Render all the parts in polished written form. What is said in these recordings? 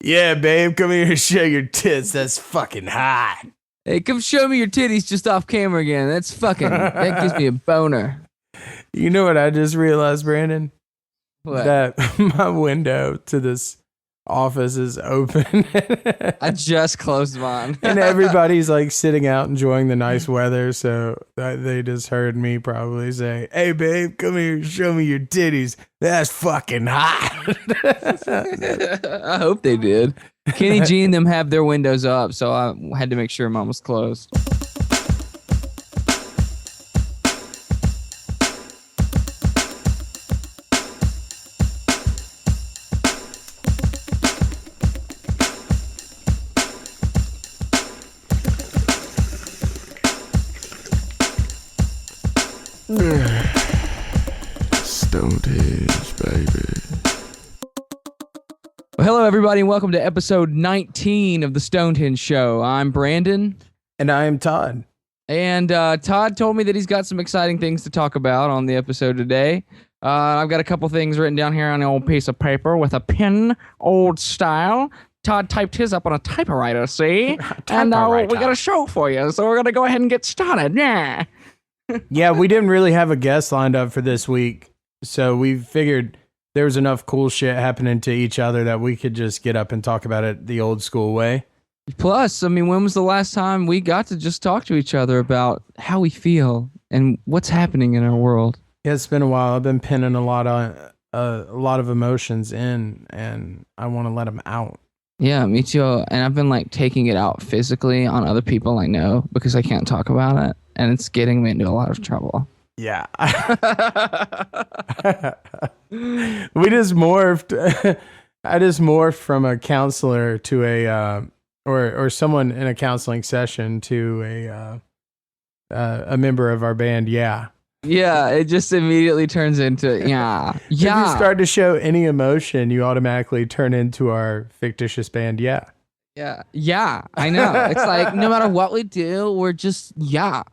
Yeah, babe, come here and show your tits. That's fucking hot. Hey, come show me your titties just off camera again. That gives me a boner. You know what I just realized, Brandon? What? That my window to this office is open. I just closed mine. And everybody's like sitting out enjoying the nice weather. So they just heard me probably say, hey, babe, come here and show me your titties. That's fucking hot. I hope they did. Kenny G and them have their windows up, so I had to make sure mine was closed. Stonedhenge, baby. Well, hello, everybody, and welcome to episode 19 of the Stonedhenge Show. I'm Brandon. And I am Todd. And Todd told me that he's got some exciting things to talk about on the episode today. I've got a couple things written down here on an old piece of paper with a pen, old style. Todd typed his up on a typewriter, see? And we got a show for you, so we're going to go ahead and get started. Yeah. Yeah, we didn't really have a guest lined up for this week, so we figured there was enough cool shit happening to each other that we could just get up and talk about it the old school way. Plus, I mean, when was the last time we got to just talk to each other about how we feel and what's happening in our world? Yeah, it's been a while. I've been pinning a lot of emotions in, and I want to let them out. Yeah, me too. And I've been like taking it out physically on other people I know because I can't talk about it, and it's getting me into a lot of trouble. Yeah. We just morphed. I just morphed from a counselor to a or someone in a counseling session to a member of our band. Yeah. Yeah, it just immediately turns into yeah. If you start to show any emotion, you automatically turn into our fictitious band. Yeah. Yeah, I know. It's like no matter what we do, we're just yeah.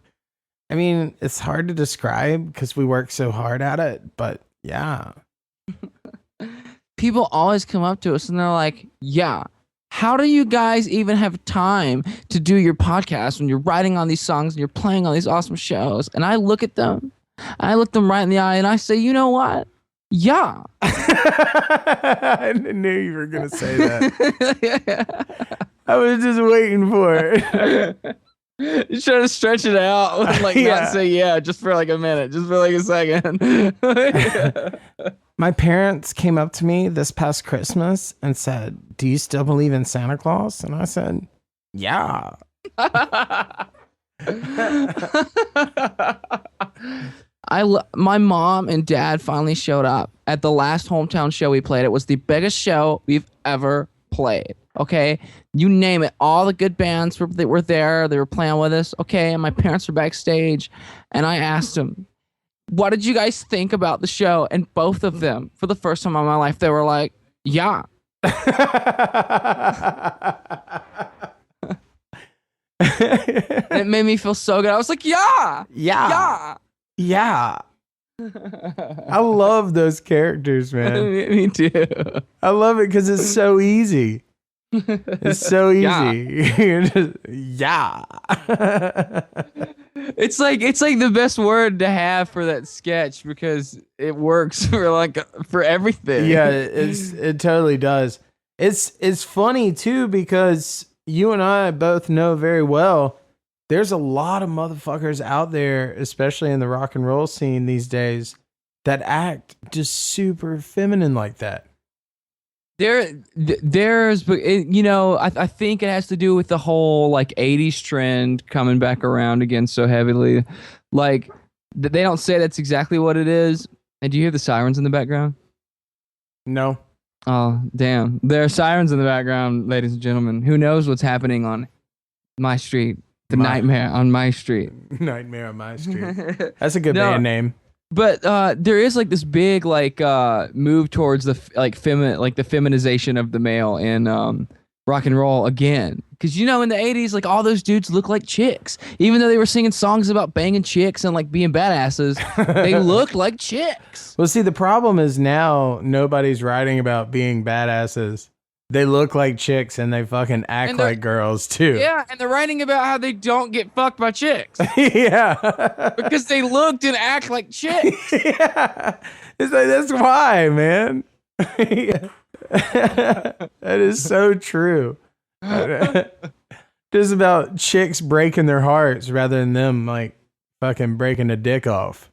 I mean, it's hard to describe because we work so hard at it, but yeah. People always come up to us and they're like, yeah, how do you guys even have time to do your podcast when you're writing on these songs and you're playing on these awesome shows? And I look at them, I look them right in the eye and I say, you know what? Yeah. I knew you were going to say that. I was just waiting for it. You try to stretch it out and like not say yeah just for like a minute, just for like a second. My parents came up to me this past Christmas and said, do you still believe in Santa Claus? And I said, yeah. My mom and dad finally showed up at the last hometown show we played. It was the biggest show we've ever played. Okay, you name it. All the good bands were there. They were playing with us. Okay, and my parents were backstage, and I asked them, "What did you guys think about the show?" And both of them, for the first time in my life, they were like, "Yeah." It made me feel so good. I was like, "Yeah, yeah." I love those characters, man. Me too. I love it because it's so easy. It's so easy. You're just, yeah. It's like the best word to have for that sketch because it works for everything. Yeah, it totally does. It's funny too because you and I both know very well there's a lot of motherfuckers out there, especially in the rock and roll scene these days, that act just super feminine like that. There's, you know, I think it has to do with the whole like 80s trend coming back around again so heavily. Like they don't say that's exactly what it is. And do you hear the sirens in the background? No. Oh, damn. There are sirens in the background, ladies and gentlemen. Who knows what's happening on my street? Nightmare on my street. Nightmare on my street. That's a good band name. But there is like this big like move towards the the feminization of the male in rock and roll again. Because you know in the 80s like all those dudes look like chicks. Even though they were singing songs about banging chicks and like being badasses, they looked like chicks. Well, see, the problem is now nobody's writing about being badasses. They look like chicks and they fucking act like girls too. Yeah, and they're writing about how they don't get fucked by chicks. Yeah. Because they looked and act like chicks. Yeah. It's like, that's why, man. That is so true. Just about chicks breaking their hearts rather than them like fucking breaking a dick off.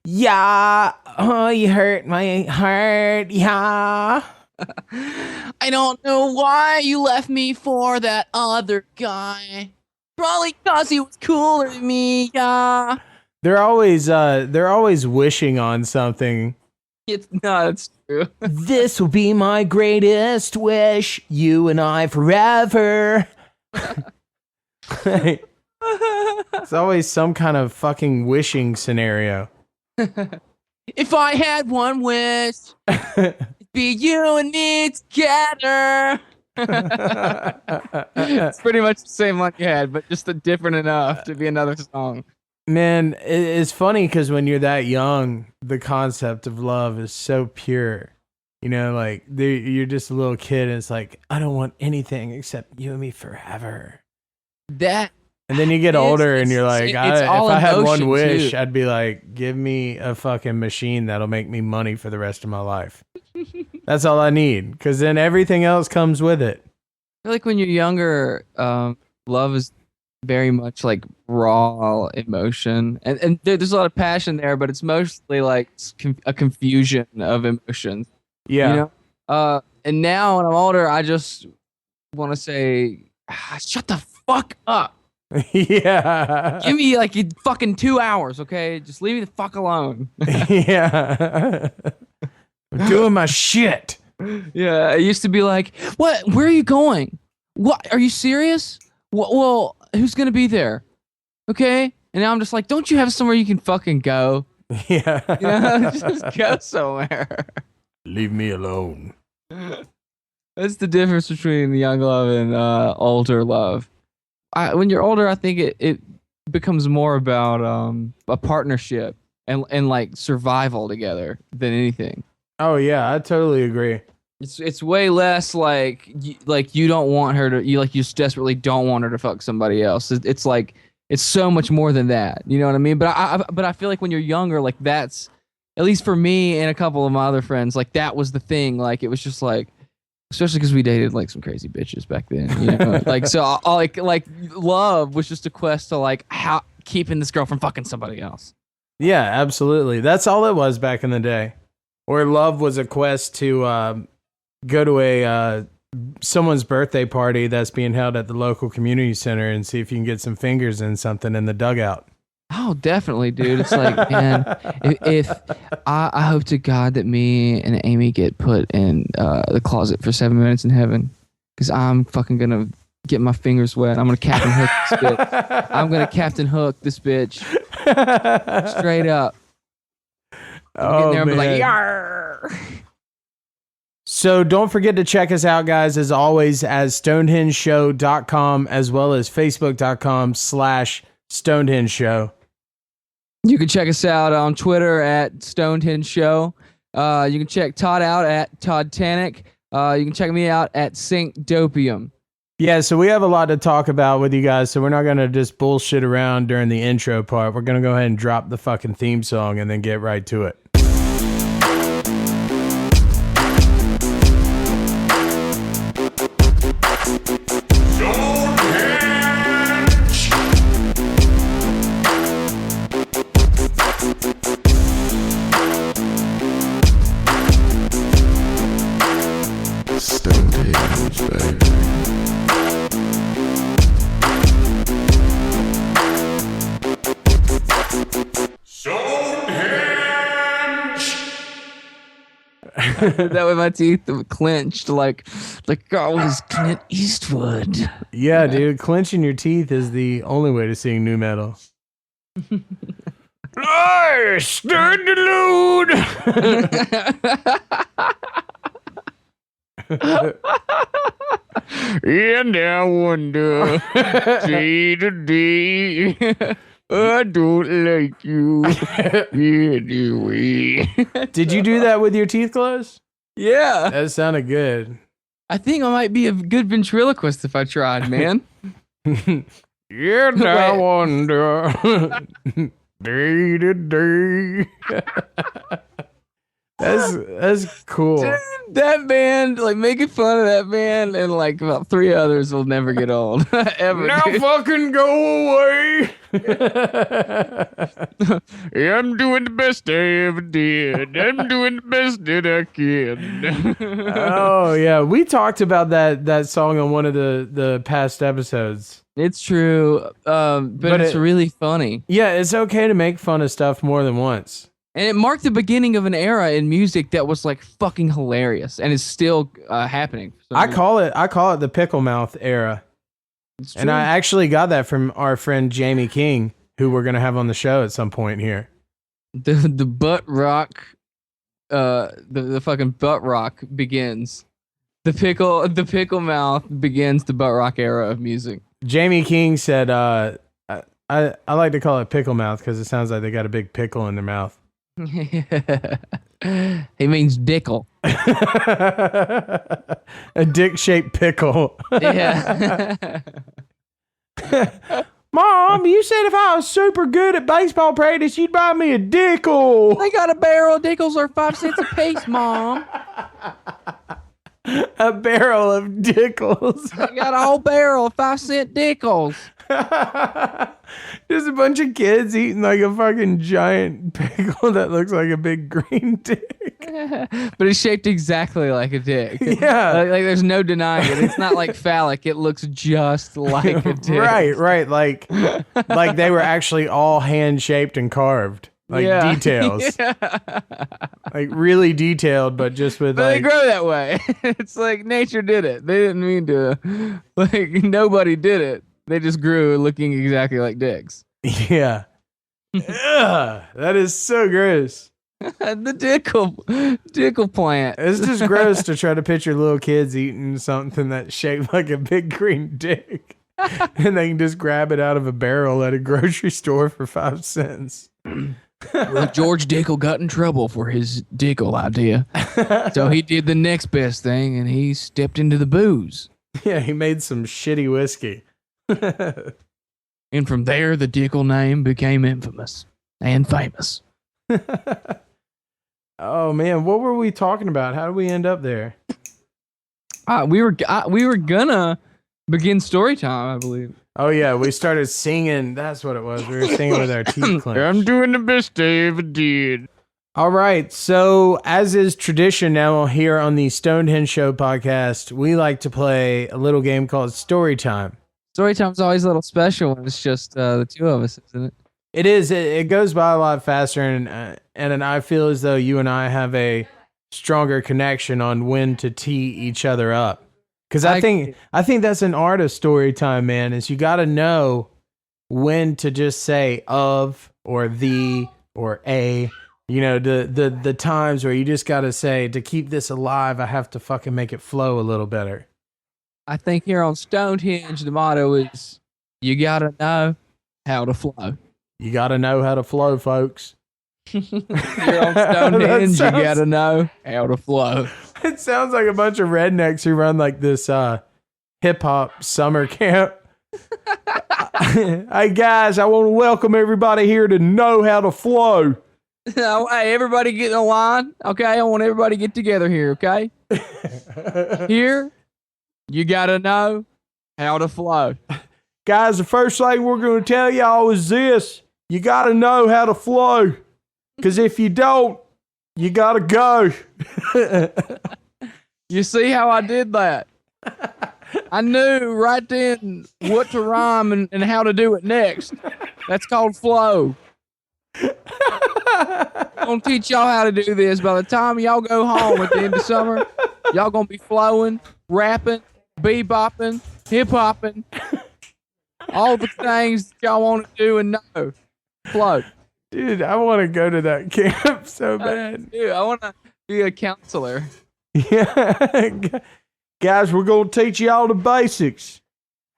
Yeah. Oh, you hurt my heart. Yeah. I don't know why you left me for that other guy. Probably because he was cooler than me. Yeah. They're always wishing on something. It's true. This will be my greatest wish. You and I forever. It's always some kind of fucking wishing scenario. If I had one wish, it'd be you and me together. It's pretty much the same one you had, but just different enough to be another song. Man, it's funny because when you're that young, the concept of love is so pure. You know, like you're just a little kid and it's like, I don't want anything except you and me forever. And then you get older and you're like, if I had one wish, I'd be like, give me a fucking machine that'll make me money for the rest of my life. That's all I need. Because then everything else comes with it. I feel like when you're younger, love is very much like raw emotion. And there's a lot of passion there, but it's mostly like a confusion of emotions. Yeah. You know? And now when I'm older, I just want to say, shut the fuck up. Yeah. Give me like fucking 2 hours, okay? Just leave me the fuck alone. Yeah. I'm doing my shit. Yeah, I used to be like, what? Where are you going? What? Are you serious? Well, who's gonna be there? Okay? And now I'm just like, don't you have somewhere you can fucking go? Yeah. You know, just go somewhere. Leave me alone. That's the difference between young love and older love. When you're older, I think it becomes more about a partnership and like survival together than anything. Oh yeah, I totally agree. It's way less like you don't want her to you just desperately don't want her to fuck somebody else. It's like it's so much more than that. You know what I mean? But I feel like when you're younger, like that's at least for me and a couple of my other friends, like that was the thing. Like it was just like. Especially because we dated like some crazy bitches back then, you know. Like so, like love was just a quest to like how keeping this girl from fucking somebody else. Yeah, absolutely. That's all it was back in the day. Or love was a quest to go to a someone's birthday party that's being held at the local community center and see if you can get some fingers in something in the dugout. Oh, definitely, dude. It's like, man, if I hope to God that me and Amy get put in the closet for 7 minutes in heaven, because I'm fucking gonna get my fingers wet. I'm gonna Captain Hook this bitch. I'm gonna Captain Hook this bitch. Straight up. Oh, there and man. be like, Yarr! So don't forget to check us out, guys, as always, as stonehengeshow.com as well as facebook.com/Stonedhenge Show. You can check us out on Twitter at Stonedhenge Show. You can check Todd out at Todd Tannic. You can check me out at Sync Dopium. Yeah, so we have a lot to talk about with you guys, so we're not going to just bullshit around during the intro part. We're going to go ahead and drop the fucking theme song and then get right to it. Stonehenge, baby. That way my teeth clenched like I was Clint Eastwood. Yeah, dude, clenching your teeth is the only way to sing new metal. I stand alone. And I wonder, day to day, I don't like you anyway. Did you do that with your teeth closed? Yeah. That sounded good. I think I might be a good ventriloquist if I tried, man. Yeah, I wonder. Day to day. That's cool. Dude, that band, like making fun of that band and like about 3 others will never get old. Ever. Now dude. fucking go away. I'm doing the best I ever did. I'm doing the best that I can. Oh yeah, we talked about that song on one of the past episodes. It's true, but it's really funny. Yeah, it's okay to make fun of stuff more than once. And it marked the beginning of an era in music that was like fucking hilarious, and is still happening. I call it the pickle mouth era. And I actually got that from our friend Jamie King, who we're gonna have on the show at some point here. The butt rock, the fucking butt rock begins. The pickle mouth begins the butt rock era of music. Jamie King said, I like to call it pickle mouth because it sounds like they got a big pickle in their mouth. He means dickle. A dick-shaped pickle. Yeah. Mom, you said if I was super good at baseball practice, you'd buy me a dickle. I got a barrel of dickles are 5 cents a piece, Mom. A barrel of dickles. I got a whole barrel of 5-cent dickles. There's a bunch of kids eating like a fucking giant pickle that looks like a big green dick. But it's shaped exactly like a dick. Yeah. Like there's no denying it. It's not like phallic. It looks just like a dick. Right. Like they were actually all hand-shaped and carved. Like details. Yeah. Like really detailed, but just with But they grow that way. It's like nature did it. They didn't mean to. Like nobody did it. They just grew looking exactly like dicks. Yeah. Ugh, that is so gross. The dickle plant. It's just gross to try to picture little kids eating something that's shaped like a big green dick. And they can just grab it out of a barrel at a grocery store for 5 cents. Well, George Dickel got in trouble for his Dickel idea. So he did the next best thing and he stepped into the booze. Yeah, he made some shitty whiskey. And from there, the Dickel name became infamous and famous. Oh, man, what were we talking about? How did we end up there? We were gonna begin story time, I believe. Oh, yeah, we started singing. That's what it was. We were singing with our teeth clenched. I'm doing the best I ever did. All right, so as is tradition now here on the Stonedhenge Show podcast, we like to play a little game called Story Time. Story time's always a little special when it's just the two of us, isn't it? It is. It goes by a lot faster, and I feel as though you and I have a stronger connection on when to tee each other up. Because I think that's an art of story time, man. Is you got to know when to just say of or the or a. You know, the times where you just got to say, to keep this alive, I have to fucking make it flow a little better. I think here on Stonehenge, the motto is, you got to know how to flow. You got to know how to flow, folks. Here on Stonehenge, you got to know how to flow. It sounds like a bunch of rednecks who run like this hip-hop summer camp. Hey, guys, I want to welcome everybody here to know how to flow. Hey, everybody get in a line. Okay, I want everybody to get together here, okay? Here, you got to know how to flow. Guys, the first thing we're going to tell y'all is this. You got to know how to flow. Because if you don't, you got to go. You see how I did that? I knew right then what to rhyme and how to do it next. That's called flow. I'm going to teach y'all how to do this. By the time y'all go home at the end of summer, y'all going to be flowing, rapping, bebopping, hip-hopping, all the things that y'all want to do and know. Flow. Dude, I want to go to that camp so bad. Dude, I want to be a counselor. Yeah. Guys, we're going to teach y'all the basics.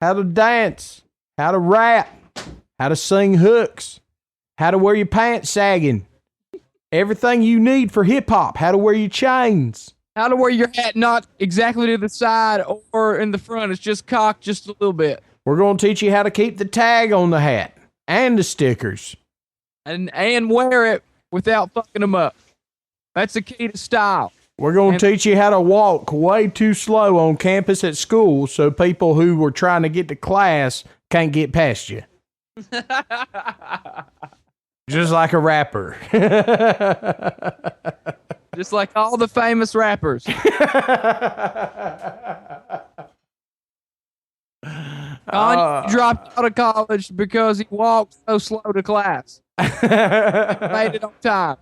How to dance, how to rap, how to sing hooks, how to wear your pants sagging, everything you need for hip-hop, how to wear your chains. How to wear your hat not exactly to the side or in the front. It's just cocked just a little bit. We're going to teach you how to keep the tag on the hat and the stickers. And wear it without fucking them up. That's the key to style. We're going to teach you how to walk way too slow on campus at school so people who were trying to get to class can't get past you. Just like a rapper. Just like all the famous rappers. Kanye dropped out of college because he walked so slow to class. Made it on time.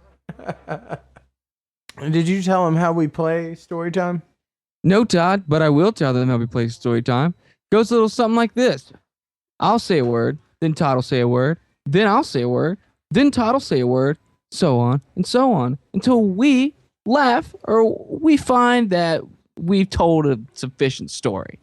Did you tell him how we play story time? No, Todd, but I will tell them how we play story time. Goes a little something like this. I'll say a word, then Todd will say a word, then I'll say a word, then Todd will say a word, so on, until we laugh or we find that we've told a sufficient story.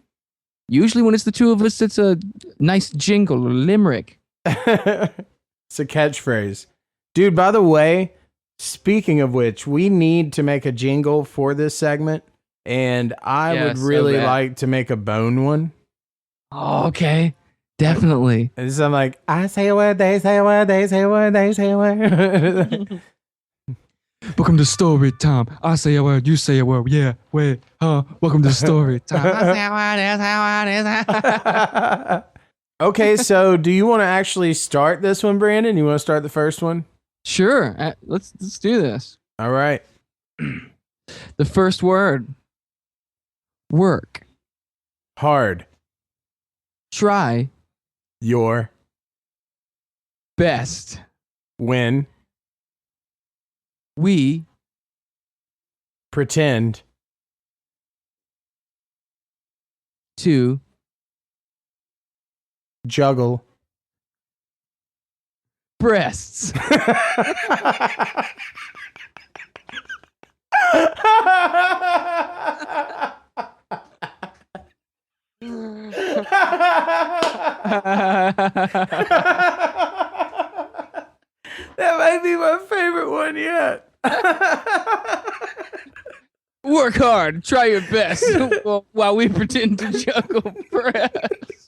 Usually when it's the two of us, it's a nice jingle or limerick. It's a catchphrase. Dude, by the way, speaking of which, we need to make a jingle for this segment, and I would really like to make a bone one. Oh, okay. Definitely. And so I'm like, I say a word, they say a word, they say a word, they say a word. Welcome to story time. I say a word, you say a word. Yeah, wait, welcome to story time. I say a word, they say a word. Okay, so do you want to actually start this one, Brandon? You want to start the first one? Sure. Let's do this. All right. The first word. Work. Hard. Try. Your. Best. When. We. Pretend. To. Juggle. Breasts. That might be my favorite one yet. Work hard. Try your best while we pretend to juggle breasts.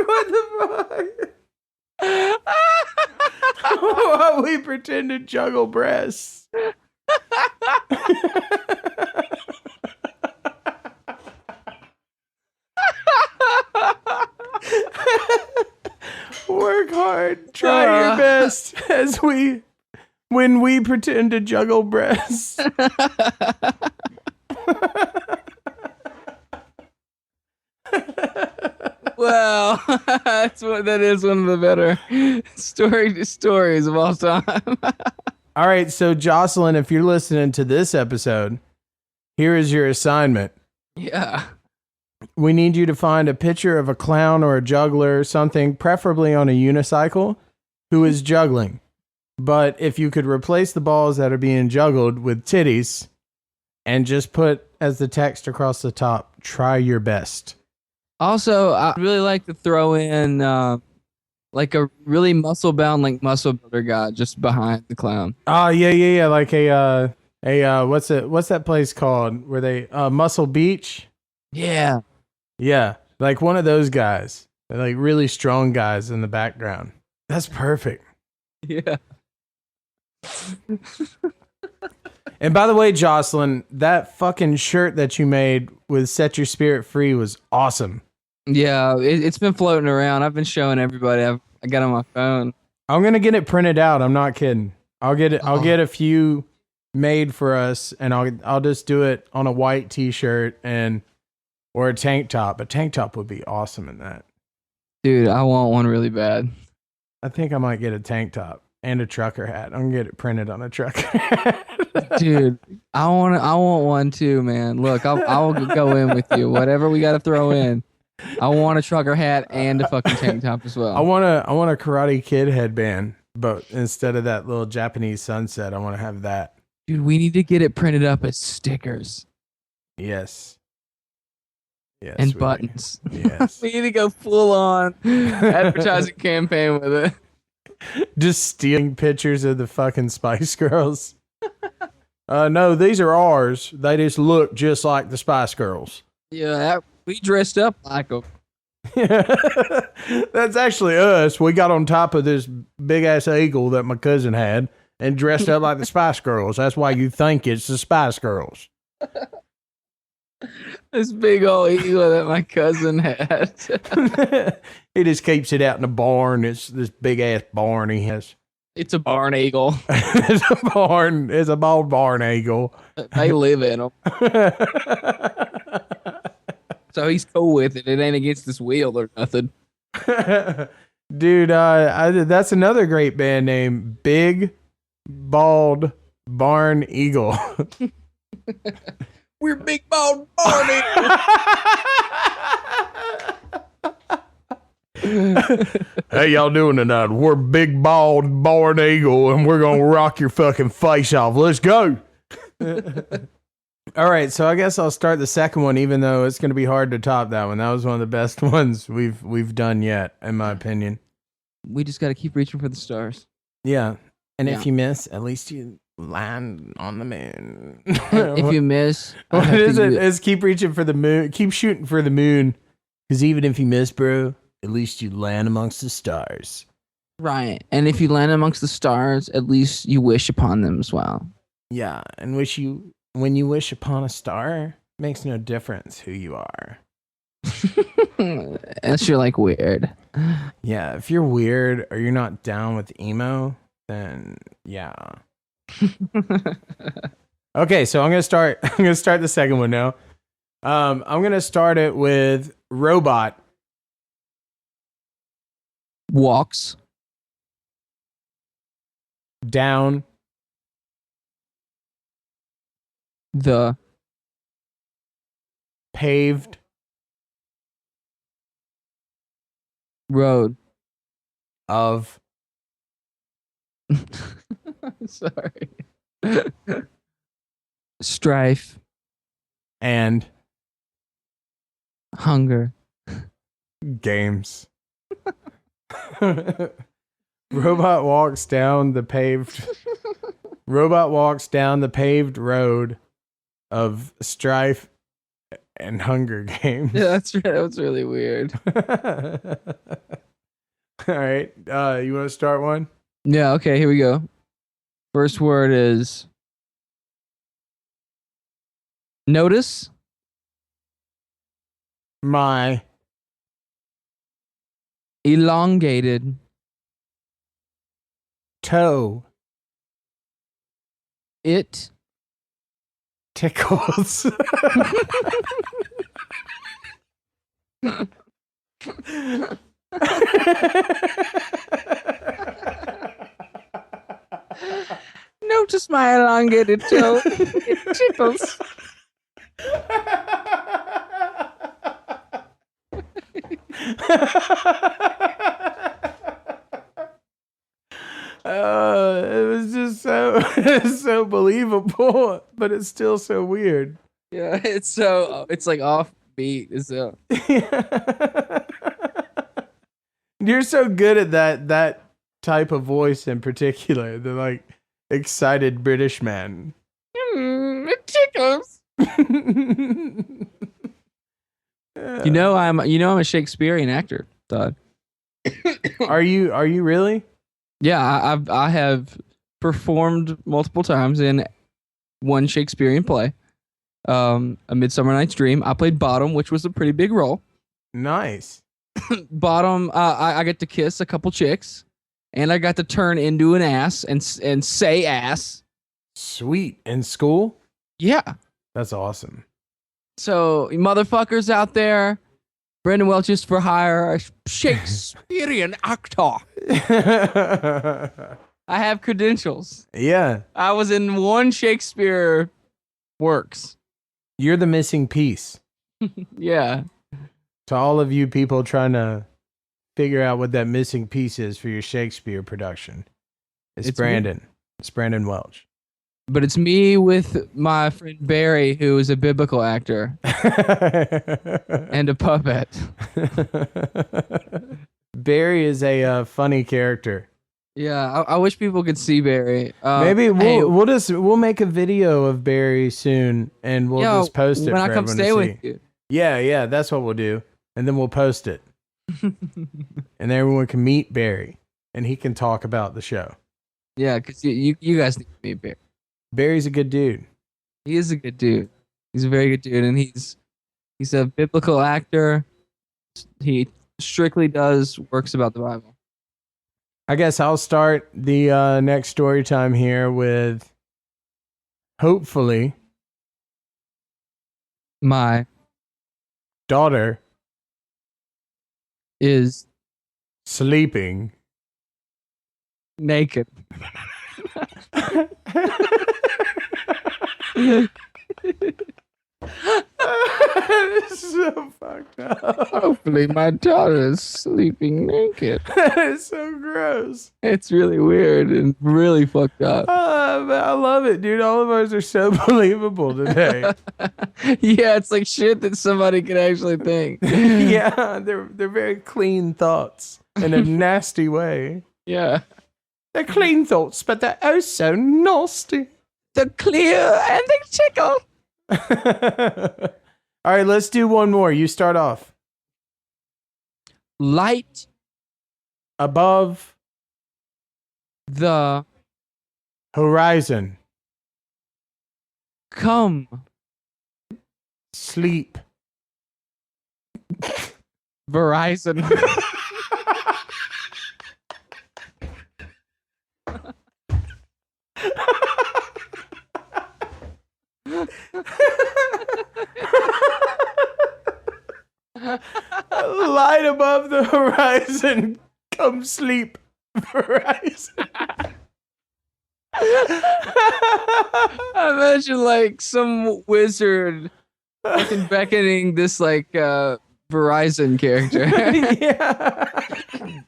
What the fuck? While we pretend to juggle breasts. Work hard, try your best when we pretend to juggle breasts. Well, that is one of the better stories of all time. All right, so Jocelyn, if you're listening to this episode, here is your assignment. Yeah. We need you to find a picture of a clown or a juggler or something, preferably on a unicycle, who is juggling. But if you could replace the balls that are being juggled with titties and just put as the text across the top, try your best. Also, I'd really like to throw in like a really muscle-bound, like muscle builder guy just behind the clown. Oh, yeah. Like a what's that place called? Where they Muscle Beach? Yeah. Yeah, like one of those guys. They're like really strong guys in the background. That's perfect. Yeah. And by the way, Jocelyn, that fucking shirt that you made with Set Your Spirit Free was awesome. Yeah, it's been floating around. I've been showing everybody. I got it on my phone. I'm gonna get it printed out. I'm not kidding. I'll get it. I'll get a few made for us, and I'll just do it on a white T-shirt or a tank top. A tank top would be awesome in that. Dude, I want one really bad. I think I might get a tank top and a trucker hat. I'm gonna get it printed on a trucker hat. Dude, I want one too, man. Look, I'll go in with you. Whatever we got to throw in. I want a trucker hat and a fucking tank top as well. I want a Karate Kid headband, but instead of that little Japanese sunset, I want to have that. Dude, we need to get it printed up as stickers. Yes. Yes. And buttons. Yes. We need to go full on advertising campaign with it. Just stealing pictures of the fucking Spice Girls. No, these are ours. They just look just like the Spice Girls. Yeah, we dressed up like them. That's actually us. We got on top of this big ass eagle that my cousin had and dressed up like the Spice Girls. That's why you think it's the Spice Girls. This big old eagle that my cousin had. He just keeps it out in the barn. It's this big ass barn he has. It's a barn eagle. It's a barn. It's a bald barn eagle. They live in them. So he's cool with it. It ain't against his will or nothing. Dude, that's another great band name. Big Bald Barn Eagle. We're big bald barn eagle. How y'all doing tonight? We're Big Bald Barn Eagle, and we're gonna rock your fucking face off. Let's go. All right, so I guess I'll start the second one, even though it's gonna be hard to top that one. That was one of the best ones we've done yet, in my opinion. We just got to keep reaching for the stars. Yeah, and Yeah. if you miss, at least you land on the moon. If you miss, What is it? It's keep reaching for the moon. Keep shooting for the moon, because even if you miss, bro, at least you land amongst the stars. Right. And if you land amongst the stars, at least you wish upon them as well. Yeah, and when you wish upon a star, makes no difference who you are. Unless you're like weird. Yeah, if you're weird or you're not down with emo, then yeah. Okay, so I'm gonna start the second one now. I'm gonna start it with robot. Walks Down the paved road. of Sorry. Strife, and hunger. games. Robot walks down the paved road of strife and Hunger Games. Yeah, that was really weird. All right. You want to start one? Yeah, okay, here we go. First word is notice. My Elongated. toe It. tickles. Notice my elongated toe. It tickles. It was just so believable, but it's still so weird. Yeah, it's like offbeat. So You're so good at that type of voice in particular, the like excited British man. it tickles. I'm a Shakespearean actor, Todd. Are you really? Yeah, I have performed multiple times in one Shakespearean play. A Midsummer Night's Dream. I played Bottom, which was a pretty big role. Nice. Bottom, I get to kiss a couple chicks, and I got to turn into an ass and say ass. Sweet. In school? Yeah. That's awesome. So, you motherfuckers out there, Brandon Welch is for hire, a Shakespearean actor. I have credentials. Yeah. I was in one Shakespeare works. You're the missing piece. Yeah. To all of you people trying to figure out what that missing piece is for your Shakespeare production, it's Brandon. Me. It's Brandon Welch. But it's me with my friend Barry, who is a biblical actor and a puppet. Barry is a funny character. Yeah, I wish people could see Barry. Maybe Hey, we'll make a video of Barry soon, and we'll yo, just post it when for I come everyone stay to with see. you. Yeah, that's what we'll do, and then we'll post it, and everyone can meet Barry, and he can talk about the show. Yeah, because you guys need to meet Barry. Barry's a good dude. He is a good dude. He's a very good dude, and he's a biblical actor. He strictly does works about the Bible. I guess I'll start the next story time here with, hopefully, My daughter is sleeping. naked. It's so fucked up. Hopefully, my daughter is sleeping naked. It's so gross. It's really weird and really fucked up. But I love it, dude. All of ours are so believable today. Yeah, it's like shit that somebody could actually think. Yeah, they're very clean thoughts in a nasty way. Yeah. They're clean thoughts, but they're oh so nasty. The clear and the tickle. All right, let's do one more. You start off. Light Above the horizon. come Sleep. Verizon. Light above the horizon. Come sleep. Verizon. I imagine like some wizard fucking beckoning this like Verizon character. Yeah.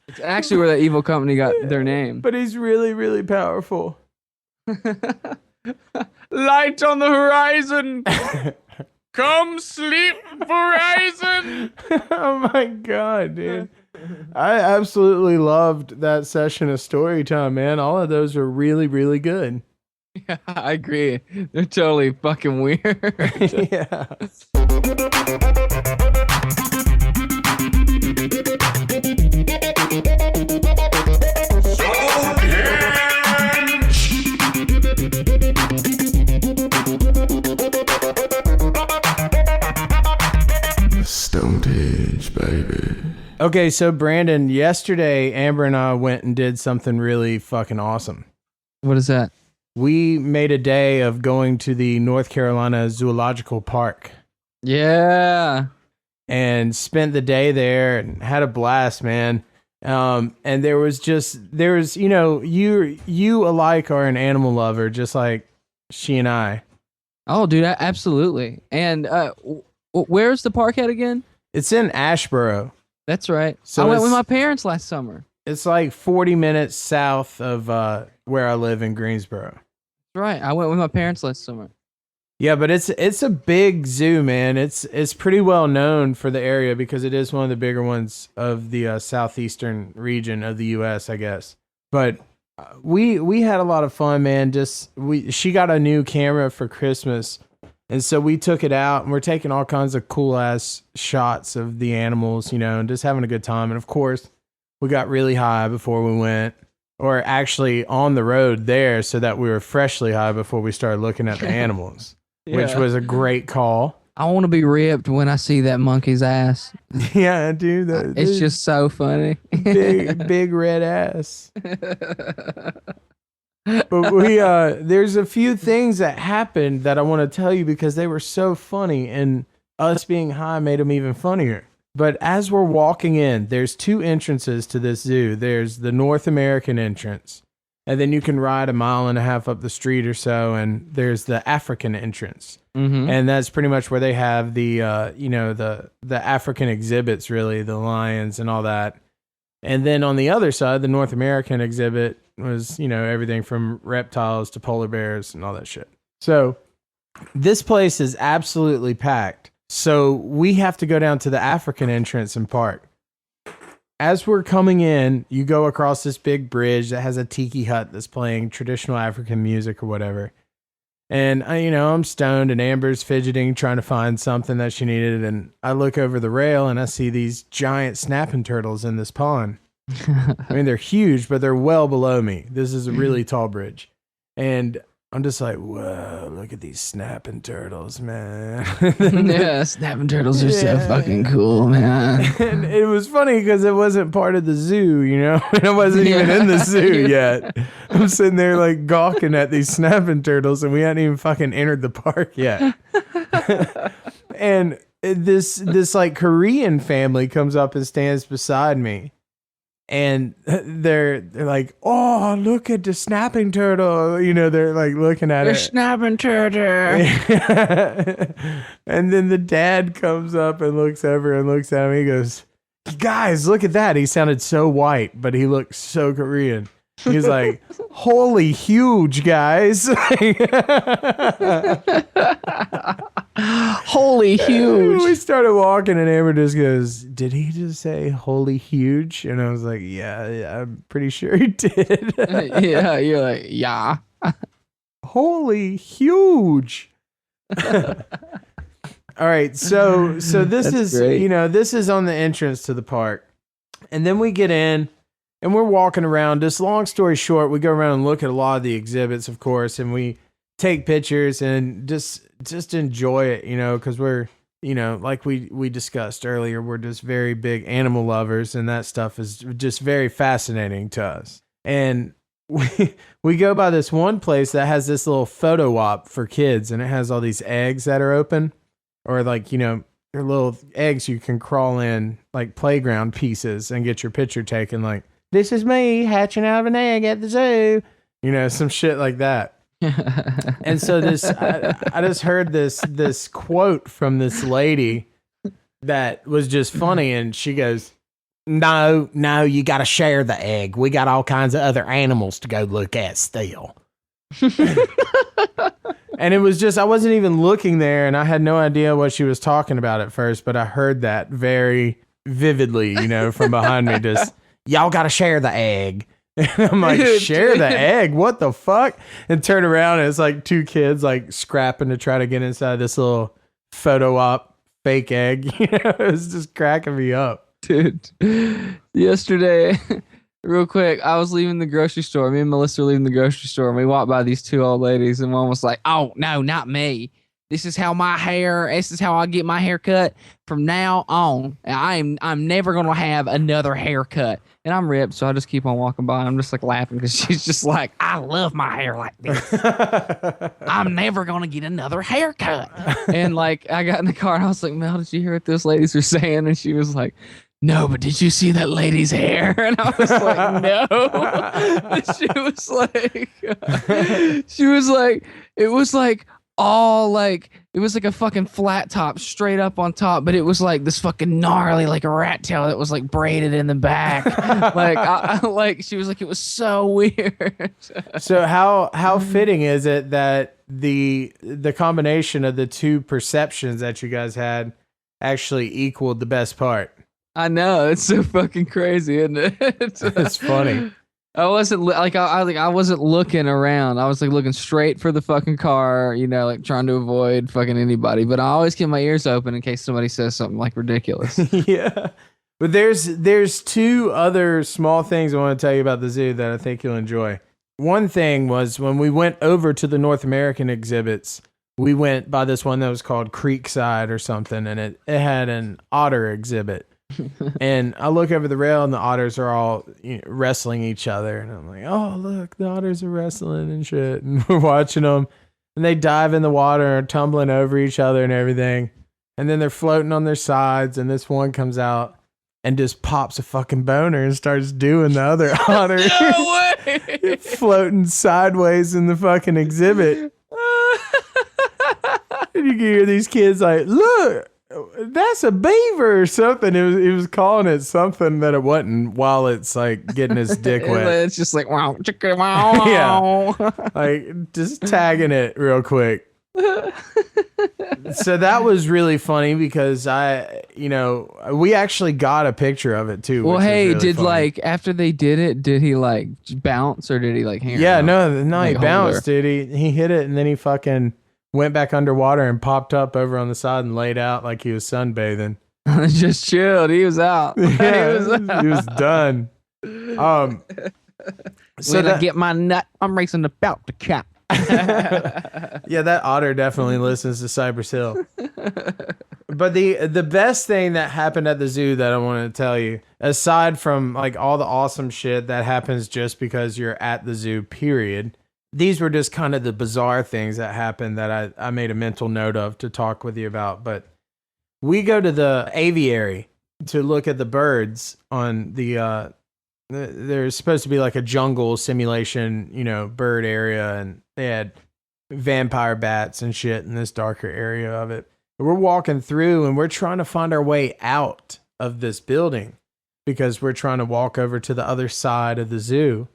It's actually where that evil company got their name. But he's really, really powerful. Light on the horizon. Come sleep, Verizon. Oh my god, dude. I absolutely loved that session of story time, man. All of those are really, really good. Yeah, I agree. They're totally fucking weird. Yeah. Stonedhenge, baby. Okay, so Brandon, yesterday Amber and I went and did something really fucking awesome. What is that? We made a day of going to the North Carolina Zoological Park Yeah. and spent the day there and had a blast, man. And there was, you know, you alike are an animal lover, just like she and I. Oh, dude, absolutely. And where's the park at again? It's in Asheboro. That's right. So I went with it's- my parents last summer. It's like 40 minutes south of where I live in Greensboro. That's right. I went with my parents last summer. Yeah, but it's a big zoo, man. It's pretty well known for the area because it is one of the bigger ones of the southeastern region of the U.S., I guess. But we had a lot of fun, man. She got a new camera for Christmas, and so we took it out, and we're taking all kinds of cool ass shots of the animals, you know, and just having a good time. And of course, we got really high before we went, or actually on the road there, so that we were freshly high before we started looking at the animals. Which Yeah. was a great call. I want to be ripped when I see that monkey's ass. Yeah, dude. It's just so funny. big red ass. But there's a few things that happened that I want to tell you because they were so funny, and us being high made them even funnier. But as we're walking in, there's two entrances to this zoo. There's the North American entrance, and then you can ride a mile and a half up the street or so, and there's the African entrance. Mm-hmm. And that's pretty much where they have the the African exhibits, really, the lions and all that. And then on the other side, the North American exhibit was, you know, everything from reptiles to polar bears and all that shit. So this place is absolutely packed. So we have to go down to the African entrance and park. as we're coming in, you go across this big bridge that has a tiki hut that's playing traditional African music or whatever. And I'm stoned and Amber's fidgeting, trying to find something that she needed. And I look over the rail and I see these giant snapping turtles in this pond. I mean, they're huge, but they're well below me. This is a really tall bridge. And I'm just like, whoa, look at these snapping turtles, man. Yeah, snapping turtles are so fucking cool, man. And it was funny because it wasn't part of the zoo, and I wasn't even in the zoo yet. I'm sitting there like gawking at these snapping turtles, and we hadn't even fucking entered the park yet. And this like Korean family comes up and stands beside me. And they're like, oh, look at the snapping turtle. They're like looking at it. Snapping turtle. And then the dad comes up and looks over and looks at me. He goes, guys, look at that. He sounded so white, but he looked so Korean. He's like, holy huge, guys. Holy huge. We started walking and Amber just goes, did he just say holy huge? And I was like, yeah, I'm pretty sure he did. Yeah, you're like, yeah. Holy huge. All right, so this That's is great. This is on the entrance to the park. And then we get in and we're walking around. Just long story short, we go around and look at a lot of the exhibits, of course, and we take pictures and just enjoy it, because we're, like we discussed earlier, we're just very big animal lovers, and that stuff is just very fascinating to us. And we go by this one place that has this little photo op for kids, and it has all these eggs that are open, or like, they're little eggs you can crawl in, like playground pieces, and get your picture taken, like, this is me hatching out of an egg at the zoo, some shit like that. And so I just heard this quote from this lady that was just funny, and she goes, no, you got to share the egg. We got all kinds of other animals to go look at still. And it was just, I wasn't even looking there, and I had no idea what she was talking about at first, but I heard that very vividly, from behind me, just, y'all got to share the egg. And I'm like, share the egg? What the fuck? And turn around, and it's like two kids like scrapping to try to get inside this little photo op fake egg. It was just cracking me up. Dude, yesterday, real quick, I was leaving the grocery store. Me and Melissa were leaving the grocery store, and we walked by these two old ladies, and one was like, oh, no, not me. This is how I get my hair cut from now on. I'm never going to have another haircut. And I'm ripped, so I just keep on walking by. And I'm just like laughing because she's just like, I love my hair like this. I'm never going to get another haircut. And like, I got in the car and I was like, Mel, did you hear what those ladies were saying? And she was like, no, but did you see that lady's hair? And I was like, no. And she was like, it was like all like, it was like a fucking flat top straight up on top, but it was like this fucking gnarly, like a rat tail that was like braided in the back. Like she was like, it was so weird. So how fitting is it that the combination of the two perceptions that you guys had actually equaled the best part? I know, it's so fucking crazy, isn't it? It's funny. I wasn't I wasn't looking around. I was like looking straight for the fucking car, like trying to avoid fucking anybody. But I always keep my ears open in case somebody says something like ridiculous. Yeah. But there's two other small things I want to tell you about the zoo that I think you'll enjoy. One thing was when we went over to the North American exhibits, we went by this one that was called Creekside or something, and it had an otter exhibit. And I look over the rail and the otters are all wrestling each other, and I'm like, oh look, the otters are wrestling and shit, and we're watching them, and they dive in the water and are tumbling over each other and everything, and then they're floating on their sides, and this one comes out and just pops a fucking boner and starts doing the other otter. No way! Floating sideways in the fucking exhibit. And you can hear these kids like, look, that's a beaver or something. He was calling it something that it wasn't while it's like getting his dick wet. It's just like, wow, chicka, wow. Yeah. Like just tagging it real quick. So that was really funny because we actually got a picture of it too. Well, which was hey, really did funny. like after they did it, did he like bounce or did he like hang Yeah, out? no, Like, he hold bounced, her? dude. He hit it and then he fucking went back underwater and popped up over on the side and laid out like he was sunbathing. Just chilled. He was out. Yeah, he was out. he was done. So When I that, get my nut, I'm racing about the cap. yeah, that otter definitely listens to Cypress Hill. But the best thing that happened at the zoo that I want to tell you, aside from like all the awesome shit that happens just because you're at the zoo, period, these were just kind of the bizarre things that happened that I made a mental note of to talk with you about. But we go to the aviary to look at the birds on there's supposed to be like a jungle simulation, bird area, and they had vampire bats and shit in this darker area of it. We're walking through and we're trying to find our way out of this building because we're trying to walk over to the other side of the zoo.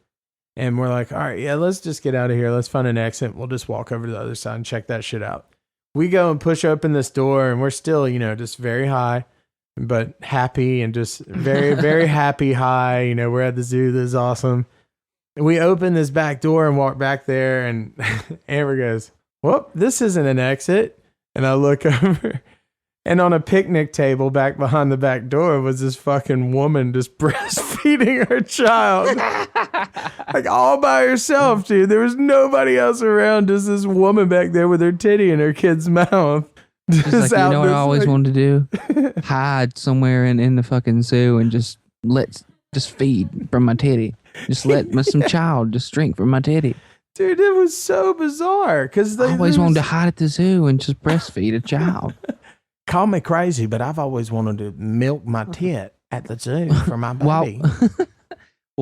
And we're like, all right, yeah, let's just get out of here. Let's find an exit. We'll just walk over to the other side and check that shit out. We go and push open this door and we're still, just very high, but happy and just very, very happy high. We're at the zoo. This is awesome. And we open this back door and walk back there and Amber goes, well, this isn't an exit. And I look over, and on a picnic table back behind the back door was this fucking woman just breastfeeding her child. Like all by herself, dude. There was nobody else around, just this woman back there with her titty in her kid's mouth. Just like, you know what I always wanted to do? Hide somewhere in the fucking zoo and just feed from my titty. Just let some child just drink from my titty. Dude, it was so bizarre because I always wanted to hide at the zoo and just breastfeed a child. Call me crazy, but I've always wanted to milk my tit at the zoo for my baby. Well,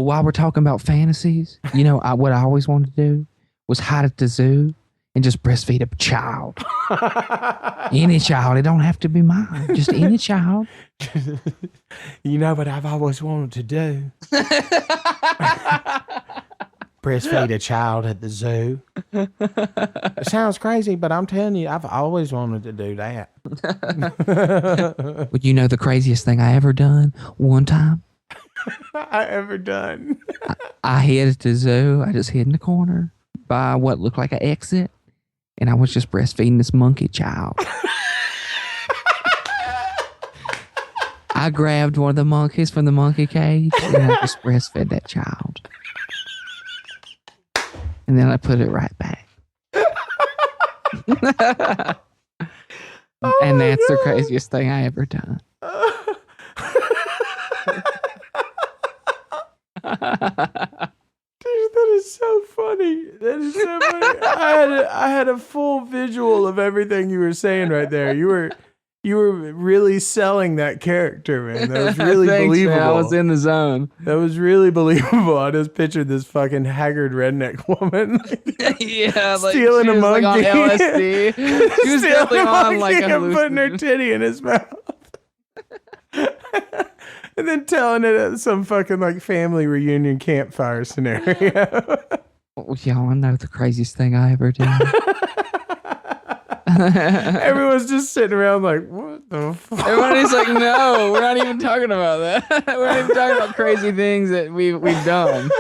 while we're talking about fantasies, what I always wanted to do was hide at the zoo and just breastfeed a child. Any child. It don't have to be mine. Just any child. You know what I've always wanted to do? Breastfeed a child at the zoo. It sounds crazy, but I'm telling you, I've always wanted to do that. Well, the craziest thing I ever done one time? I hid at the zoo. I just hid in the corner by what looked like an exit, and I was just breastfeeding this monkey child. I grabbed one of the monkeys from the monkey cage, and I just breastfed that child. And then I put it right back. And that's the craziest thing I ever done. Dude, that is so funny. That is so funny. I had a full visual of everything you were saying right there. You were really selling that character, man. That was really believable. Man, I was in the zone. That was really believable. I just pictured this fucking haggard redneck woman. Yeah, like stealing a monkey. Like on LSD. She was definitely on like a and putting her titty in his mouth. And then telling it at some fucking like family reunion campfire scenario. Y'all know the craziest thing I ever did. Everyone's just sitting around like, what the fuck? Everybody's like, no, we're not even talking about that. We're not even talking about crazy things that we've done.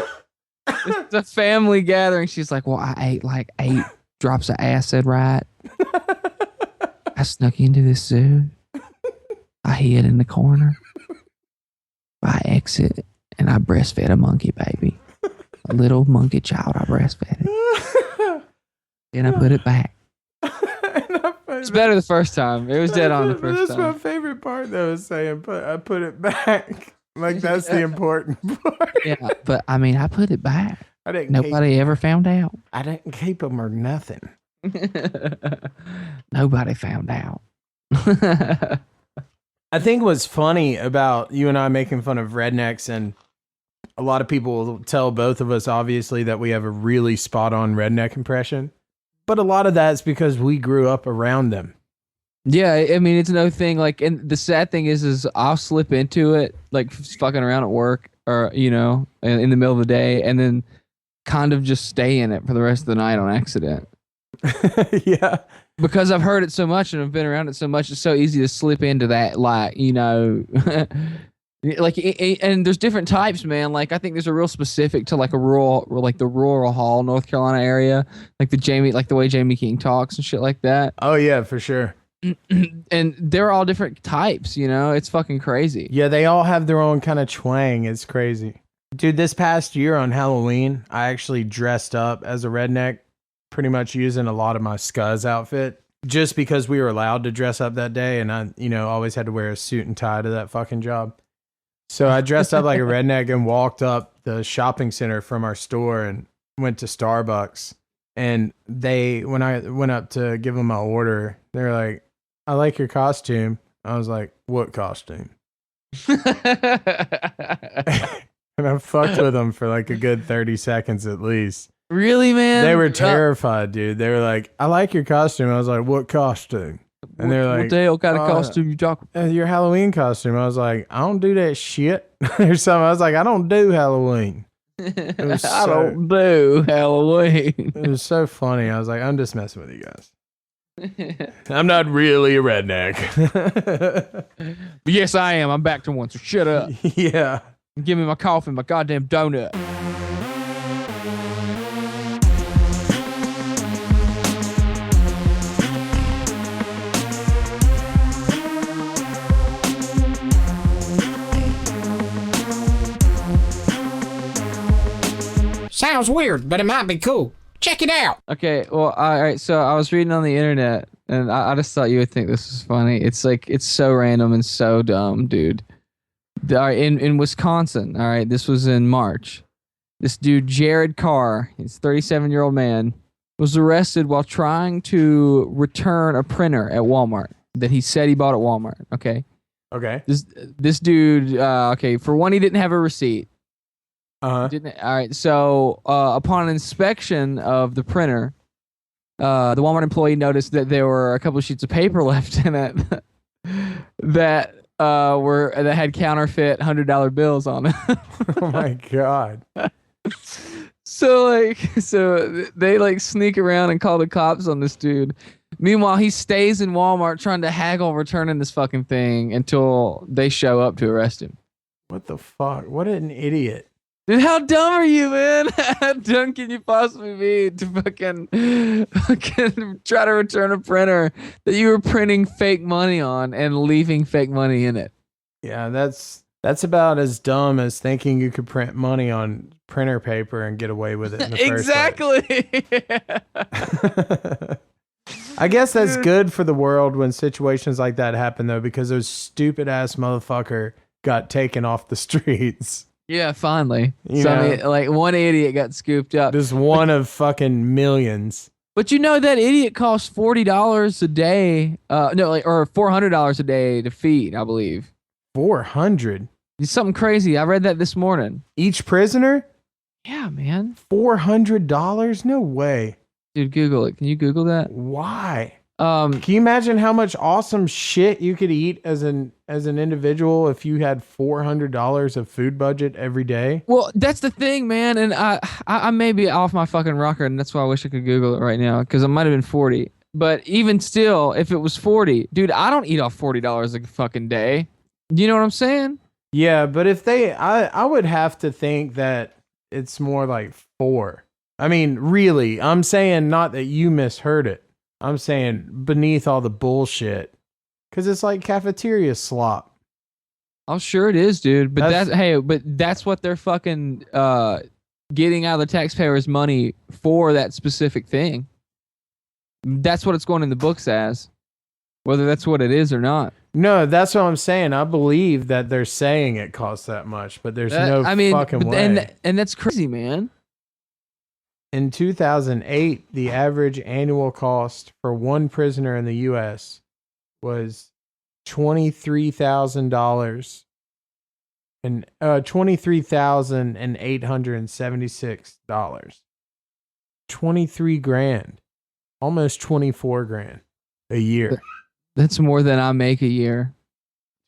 It's a family gathering. She's like, well, I ate like 8 drops of acid, right? I snuck into this zoo. I hid in the corner. I exit and I breastfed a monkey baby. A little monkey child, I breastfed it. Then I put it back. It's better the first time. It was dead on the first That's time. my favorite part, though, is saying, I put it back. Like, that's the important part. Yeah, but I mean, I put it back. Nobody ever found out. I didn't keep them or nothing. Nobody found out. I think what's funny about you and I making fun of rednecks, and a lot of people will tell both of us, obviously, that we have a really spot-on redneck impression. But a lot of that is because we grew up around them. Yeah, I mean, it's another thing. Like, and the sad thing is I'll slip into it, like fucking around at work or, in the middle of the day, and then kind of just stay in it for the rest of the night on accident. Yeah. Because I've heard it so much and I've been around it so much. It's so easy to slip into that, like, like, and there's different types, man. Like, I think there's a real specific to like a rural, or like the rural Hall, North Carolina area, like like the way Jamie King talks and shit like that. Oh yeah, for sure. And they're all different types, It's fucking crazy. Yeah, they all have their own kind of twang. It's crazy. Dude, this past year on Halloween, I actually dressed up as a redneck, pretty much using a lot of my Scuzz outfit, just because we were allowed to dress up that day, and I, always had to wear a suit and tie to that fucking job. So I dressed up like a redneck and walked up the shopping center from our store and went to Starbucks. And when I went up to give them my order, they were like, "I like your costume." I was like, "What costume?" And I fucked with them for like a good 30 seconds at least. Really, man? They were terrified, dude. They were like, "I like your costume." I was like, "What costume?" And they're like, "What the hell kind of costume you talking about?" Your Halloween costume. I was like, "I don't do that shit." Or something. I was like, "I don't do Halloween." I don't do Halloween. It was so funny. I was like, "I'm just messing with you guys. I'm not really a redneck." Yes, I am. I'm back to one, so shut up. Yeah. Give me my coffee, my goddamn donut. Sounds weird, but it might be cool. Check it out. Okay, well, all right. So I was reading on the internet, and I just thought you would think this was funny. It's like, it's so random and so dumb, dude. All right, in Wisconsin, all right, this was in March. This dude, Jared Carr, he's a 37-year-old man, was arrested while trying to return a printer at Walmart that he said he bought at Walmart. Okay. Okay. This dude, okay, for one, he didn't have a receipt. Uh-huh. All right. So upon inspection of the printer, the Walmart employee noticed that there were a couple of sheets of paper left in it that had counterfeit $100 bills on it. Oh my God. So they like sneak around and call the cops on this dude. Meanwhile, he stays in Walmart trying to haggle returning this fucking thing until they show up to arrest him. What the fuck? What an idiot. Dude, how dumb are you, man? How dumb can you possibly be to fucking try to return a printer that you were printing fake money on and leaving fake money in it? Yeah, that's about as dumb as thinking you could print money on printer paper and get away with it in the first place. I guess that's good for the world when situations like that happen, though, because those stupid ass motherfucker got taken off the streets. Yeah, finally. Like one idiot got scooped up. Just one of fucking millions. But that idiot costs $40 a day. Or $400 a day to feed, I believe. 400. It's something crazy. I read that this morning. Each prisoner? Yeah, man. $400? No way. Dude, Google it. Can you Google that? Why? Can you imagine how much awesome shit you could eat as an individual if you had $400 of food budget every day? Well, that's the thing, man. And I may be off my fucking rocker, and that's why I wish I could Google it right now, because it might have been 40. But even still, if it was 40, dude, I don't eat off $40 a fucking day. You know what I'm saying? Yeah, but if I would have to think that it's more like 4. I mean, really, I'm saying not that you misheard it. I'm saying beneath all the bullshit, because it's like cafeteria slop. I'm sure it is, dude. But that's what they're fucking getting out of the taxpayers' money for, that specific thing. That's what it's going in the books as, whether that's what it is or not. No, that's what I'm saying. I believe that they're saying it costs that much, but there's fucking way. And that's crazy, man. In 2008, the average annual cost for one prisoner in the U.S. was $23,000 and $23,876. 23 grand, almost 24 grand a year. That's more than I make a year.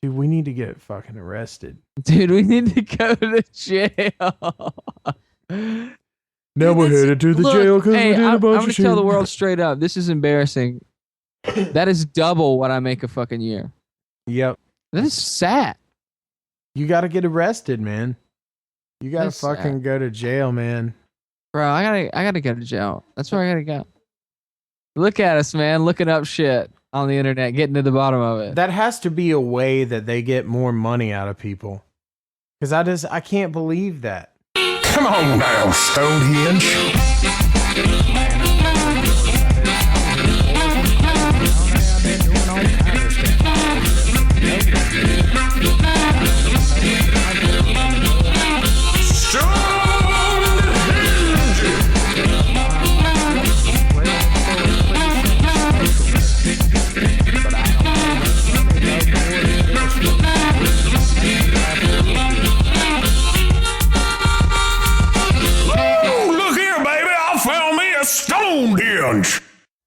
Dude, we need to get fucking arrested. Dude, we need to go to jail. Now we're headed to the Look, jail because hey, we did a I'm bunch gonna of shit. tell the world straight up. This is embarrassing. That is double what I make a fucking year. Yep. That is sad. You got to get arrested, man. You got to That's fucking sad. go to jail, man. Bro, I gotta go to jail. That's where I gotta go. Look at us, man, looking up shit on the internet, getting to the bottom of it. That has to be a way that they get more money out of people. Because I can't believe that. Come on now, Stonehenge. Oh, look here, baby. I found me a Stonehenge.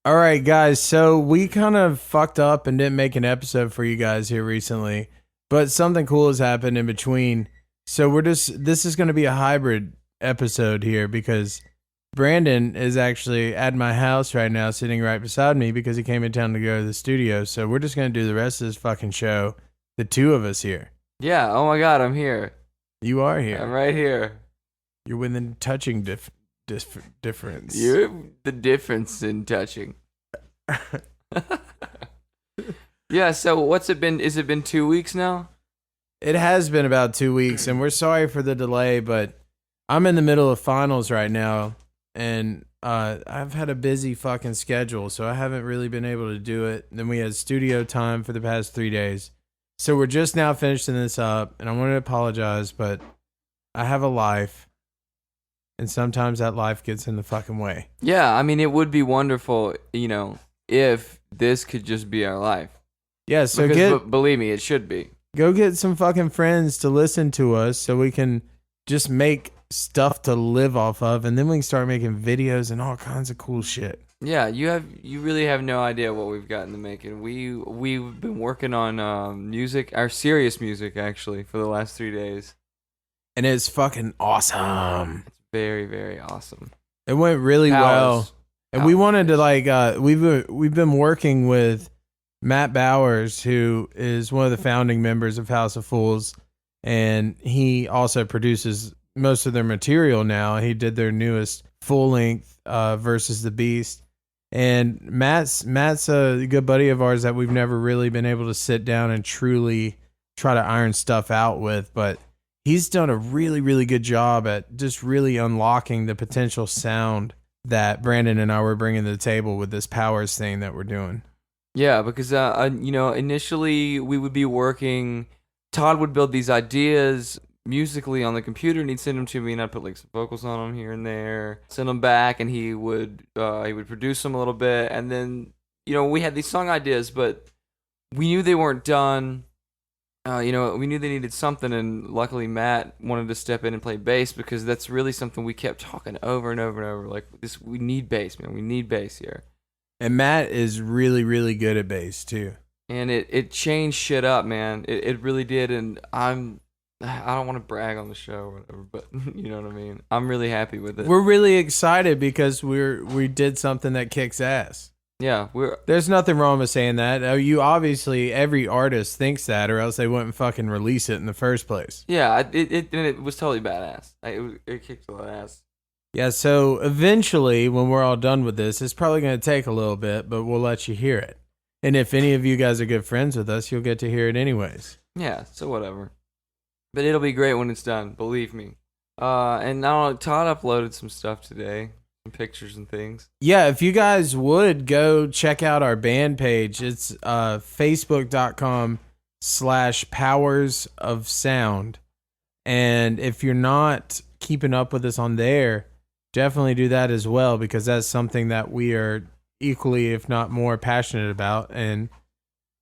All right, guys. So we kind of fucked up and didn't make an episode for you guys here recently, but something cool has happened in between. So this is going to be a hybrid episode here because Brandon is actually at my house right now, sitting right beside me because he came in town to go to the studio. So we're just going to do the rest of this fucking show, the two of us here. Yeah, oh my god, I'm here. You are here. I'm right here. You're within touching difference. You're the difference in touching. Yeah, so what's it been? Is it been 2 weeks now? It has been about 2 weeks, and we're sorry for the delay, but I'm in the middle of finals right now, and I've had a busy fucking schedule, so I haven't really been able to do it. Then we had studio time for the past 3 days. So we're just now finishing this up, and I want to apologize, but I have a life, and sometimes that life gets in the fucking way. Yeah, I mean, it would be wonderful, if this could just be our life. Yeah, so Because, believe me, it should be. go get some fucking friends to listen to us so we can just make stuff to live off of, and then we can start making videos and all kinds of cool shit. Yeah, you really have no idea what we've got in the making. We've been working on music, our serious music actually, for the last 3 days. And it's fucking awesome. It's very, very awesome. It went really well. Powers. And we wanted to we've been working with Matt Bowers, who is one of the founding members of House of Fools, and he also produces most of their material now. He did their newest full length Versus the Beast. And Matt's a good buddy of ours that we've never really been able to sit down and truly try to iron stuff out with, but he's done a really, really good job at just really unlocking the potential sound that Brandon and I were bringing to the table with this Powers thing that we're doing. Yeah, because initially we would be working. Todd would build these ideas musically on the computer, and he'd send them to me, and I'd put like some vocals on them here and there, send them back, and he would produce them a little bit, and then we had these song ideas, but we knew they weren't done. We knew they needed something, and luckily Matt wanted to step in and play bass because that's really something we kept talking over and over and over. Like this, we need bass, man. We need bass here. And Matt is really, really good at bass too. And it changed shit up, man. It really did, and I don't want to brag on the show or whatever, but you know what I mean. I'm really happy with it. We're really excited because we did something that kicks ass. Yeah, There's nothing wrong with saying that. You obviously, every artist thinks that, or else they wouldn't fucking release it in the first place. yeah. It was totally badass. It kicked a lot of ass. Yeah, so eventually, when we're all done with this, it's probably going to take a little bit, but we'll let you hear it. And if any of you guys are good friends with us, you'll get to hear it anyways. Yeah, so whatever. But it'll be great when it's done, believe me. And now Todd uploaded some stuff today, some pictures and things. Yeah, if you guys would go check out our band page, it's facebook.com/powers of sound. And if you're not keeping up with us on there, definitely do that as well, because that's something that we are equally, if not more, passionate about, and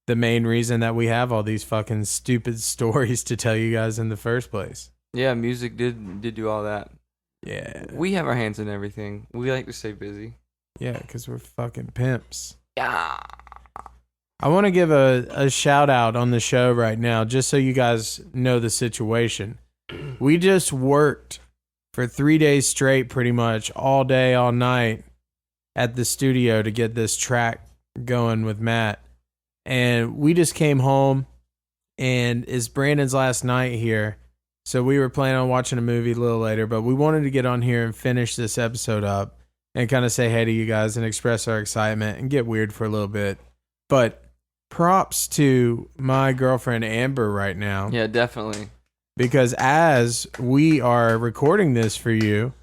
the main reason that we have all these fucking stupid stories to tell you guys in the first place. Yeah, music did do all that. Yeah. We have our hands in everything. We like to stay busy. Yeah, because we're fucking pimps. Yeah. I want to give a shout out on the show right now, just so you guys know the situation. We just worked for 3 days straight, pretty much all day, all night at the studio to get this track going with Matt. And we just came home, and it's Brandon's last night here. So we were planning on watching a movie a little later, but we wanted to get on here and finish this episode up and kind of say hey to you guys and express our excitement and get weird for a little bit. But props to my girlfriend Amber right now. Yeah, definitely. Because as we are recording this for you,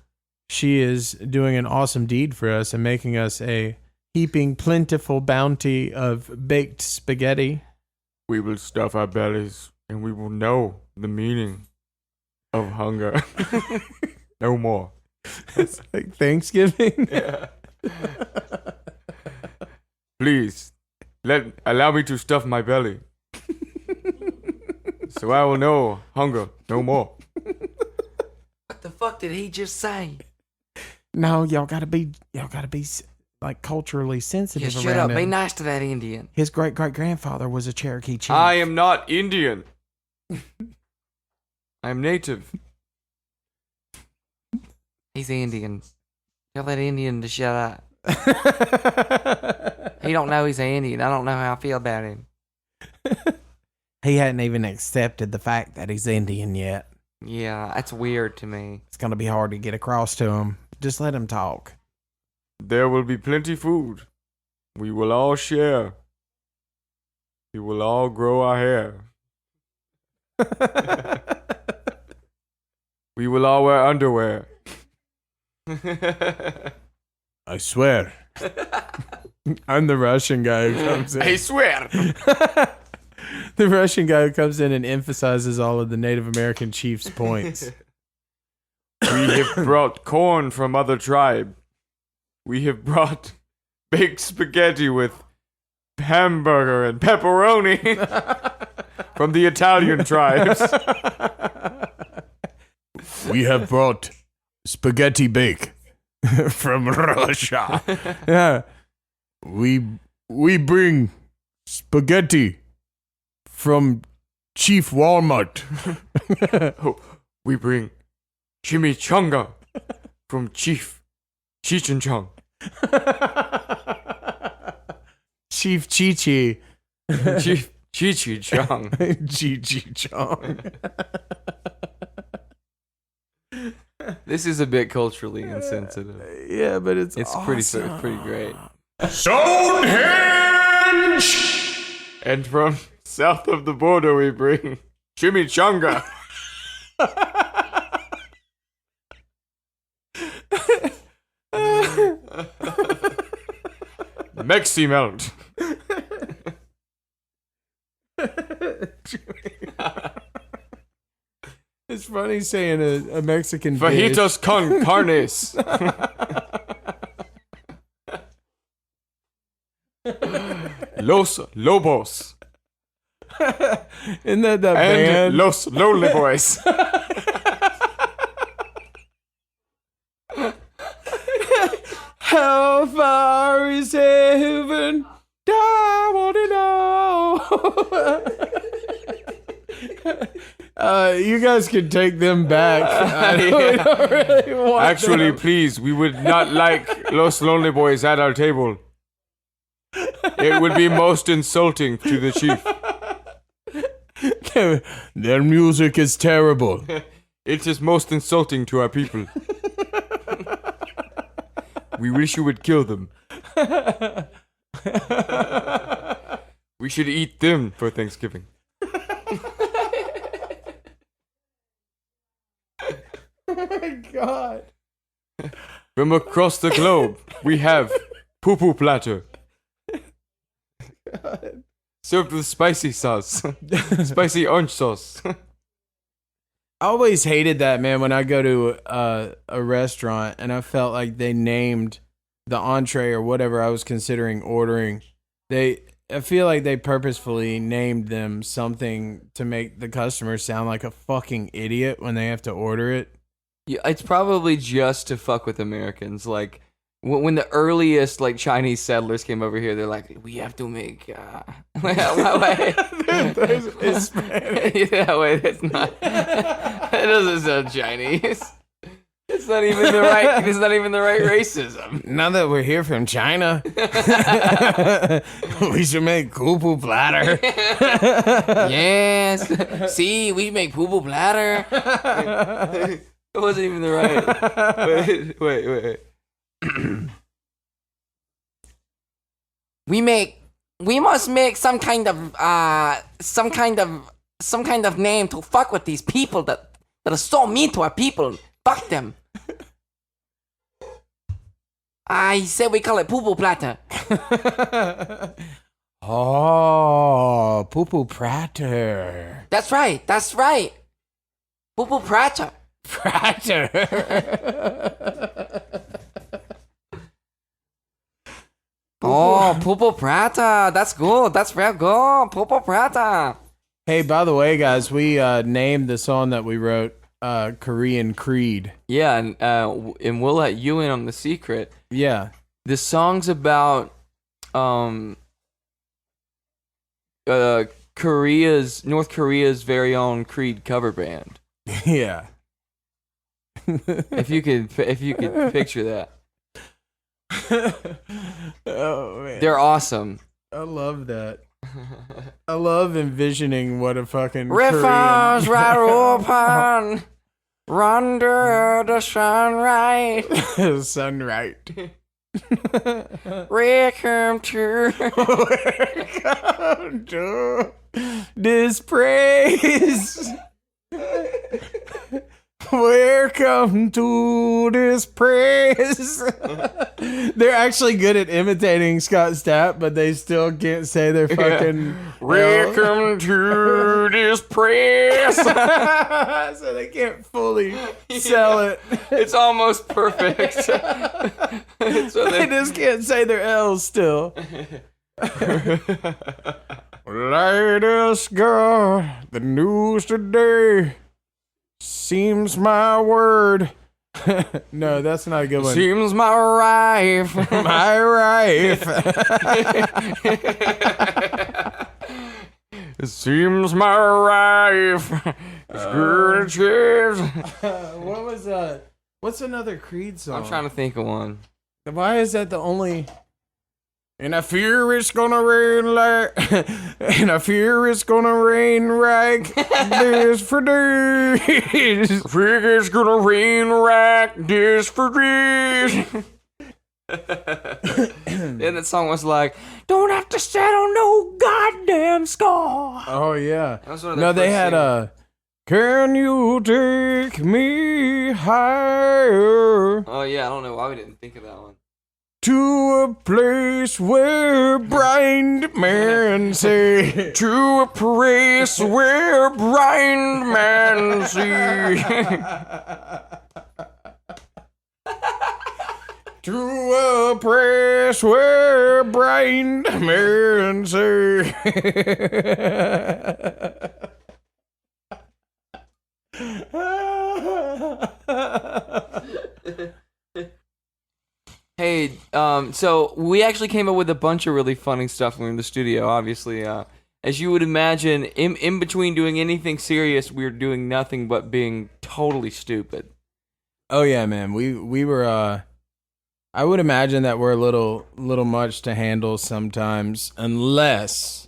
she is doing an awesome deed for us and making us a heaping plentiful bounty of baked spaghetti. We will stuff our bellies, and we will know the meaning of hunger. No more. It's like Thanksgiving. Yeah. Please, allow me to stuff my belly. So I will know hunger no more. What the fuck did he just say? No, y'all gotta be like culturally sensitive around him. Be nice to that Indian. His great-great-grandfather was a Cherokee chief. I am not Indian. I'm native. He's Indian. Tell that Indian to shut up. He don't know he's an Indian. I don't know how I feel about him. He hadn't even accepted the fact that he's Indian yet. Yeah, that's weird to me. It's gonna be hard to get across to him. Just let him talk. There will be plenty food. We will all share. We will all grow our hair. We will all wear underwear. I swear. I'm the Russian guy who comes in. I swear. The Russian guy who comes in and emphasizes all of the Native American chiefs' points. We have brought corn from other tribe. We have brought baked spaghetti with hamburger and pepperoni from the Italian tribes. We have brought spaghetti bake from Russia. Yeah. We bring spaghetti from Chief Walmart. Oh, we bring chimichanga from Chief Cheech and Chong. Chief Chi-Chi. Chief Chi-Chi Chong. Chi-Chi Chong. This is a bit culturally insensitive. Yeah, but it's It's awesome. pretty great. Stonehenge! And from south of the border we bring chimichanga. Mexi melt. It's funny saying a Mexican Fajitas con carnes. Los Lobos. Isn't that And band? Los Lonely Boys. How far is heaven? I want to know. You guys can take them back. I don't really want Actually, them. please, we would not like Los Lonely Boys at our table. It would be most insulting to the chief. Their music is terrible. It is most insulting to our people. We wish you would kill them. We should eat them for Thanksgiving. Oh my god. From across the globe, we have poo-poo platter. God. Served with spicy sauce. Spicy orange sauce. I always hated that, man, when I go to a restaurant and I felt like they named the entree or whatever I was considering ordering. I feel like they purposefully named them something to make the customer sound like a fucking idiot when they have to order it. Yeah, it's probably just to fuck with Americans. Like when the earliest like Chinese settlers came over here, they're like, we have to make. Wait. Hispanic. Yeah, wait, it's not. It doesn't sound Chinese. not even the right. It's not even the right racism. Now that we're here from China, we should make poo platter. Yes. See, we make poo platter. It wasn't even the right. Wait. We must make some kind of name to fuck with these people that are so mean to our people. Fuck them. I said we call it poo platter. Oh, poo pratter. That's right. Poo platter. Pratter. Oh, poo platter. That's good. That's real good. Poo platter. Hey, by the way, guys, we named the song that we wrote Korean Creed. Yeah, and we'll let you in on the secret. Yeah. The song's about North Korea's very own Creed cover band. Yeah. If you could picture that. Oh, man. They're awesome. I love that. I love envisioning what a fucking Rivers right open, under the sunlight. Korean sunlight. Welcome to Welcome to this praise. Welcome to this praise. They're actually good at imitating Scott Stapp, but they still can't say their fucking Welcome to this press. so they can't fully sell it. It's almost perfect. So They just can't say their L's still. Latest girl, the news today seems my word. No, that's not a good one. seems my rife. My wife. It seems my rife. It's good as chips. What was what's another Creed song? I'm trying to think of one. Why is that the only? And I fear it's gonna rain like, and I fear it's gonna rain like this for days. Fear it's gonna rain like this for days. And that song was like, don't have to settle no goddamn score. Oh yeah. That was one of No, their they first had singles. Can you take me higher Oh yeah, I don't know why we didn't think of that one. to a place where blind men say, To a place where blind men see. to a place where blind men say. Hey, so we actually came up with a bunch of really funny stuff when we were in the studio, obviously. As you would imagine, in between doing anything serious, we were doing nothing but being totally stupid. Oh yeah, man. We were I would imagine that we're a little much to handle sometimes, unless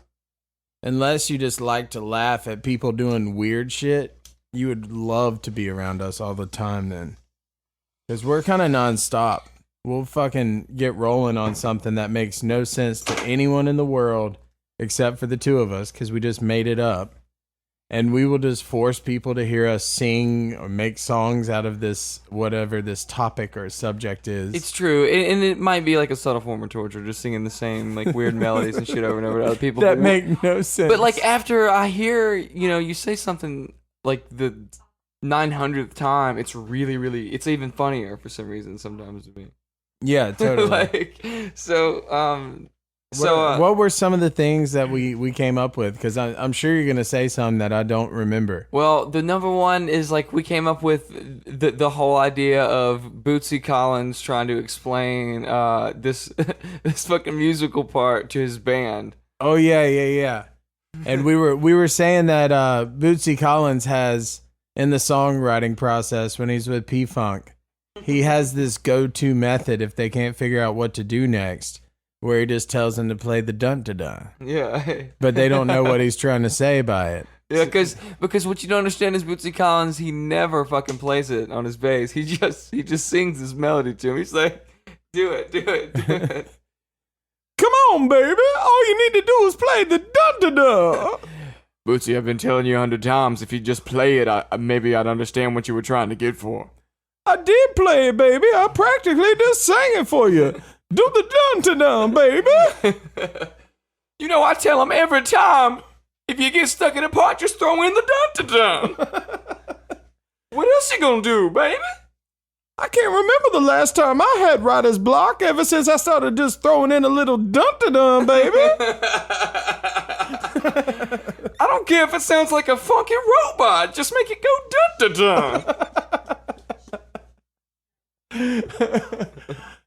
you just like to laugh at people doing weird shit. You would love to be around us all the time then. Cuz we're kind of nonstop. We'll fucking get rolling on something that makes no sense to anyone in the world except for the two of us cuz we just made it up. And we will just force people to hear us sing or make songs out of this, whatever this topic or subject is. It's true, and it might be like a subtle form of torture, just singing the same like weird melodies and shit over and over to other people. that make no sense. But like after I hear, you say something like the 900th time, it's really, really, it's even funnier for some reason sometimes to me. Yeah, totally. What were some of the things that we came up with? Because I'm sure you're gonna say some that I don't remember. Well, the number one is like we came up with the whole idea of Bootsy Collins trying to explain this this fucking musical part to his band. Oh yeah. And we were saying that Bootsy Collins has in the songwriting process when he's with P-Funk, he has this go-to method if they can't figure out what to do next, where he just tells them to play the dun-da-dun. Yeah. But they don't know what he's trying to say by it. Yeah, because what you don't understand is Bootsy Collins, he never fucking plays it on his bass. He just sings this melody to him. He's like, do it. Come on, baby. All you need to do is play the dun-da-dun. Bootsy, I've been telling you 100 times, if you just play it, maybe I'd understand what you were trying to get for. I did play it, baby. I practically just sang it for you. Do the dun-da-dun, baby. You know, I tell him every time, if you get stuck in a part, just throw in the dun-da-dun. What else you gonna do, baby? I can't remember the last time I had writer's block ever since I started just throwing in a little dun-da-dun, baby. I don't care if it sounds like a funky robot. Just make it go dun-da-dun.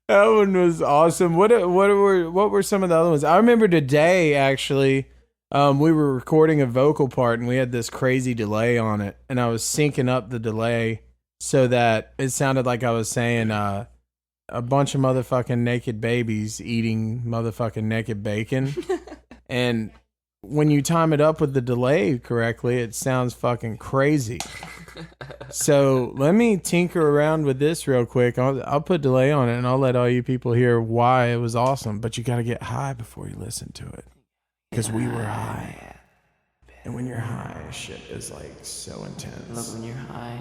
That one was awesome. What were some of the other ones? I remember today, actually, we were recording a vocal part, and we had this crazy delay on it, and I was syncing up the delay so that it sounded like I was saying a bunch of motherfucking naked babies eating motherfucking naked bacon. And when you time it up with the delay correctly, it sounds fucking crazy. So let me tinker around with this real quick. I'll put delay on it, and I'll let all you people hear why it was awesome. But you got to get high before you listen to it, because we were high. And when you're high, shit is like so intense. Look, when you're high,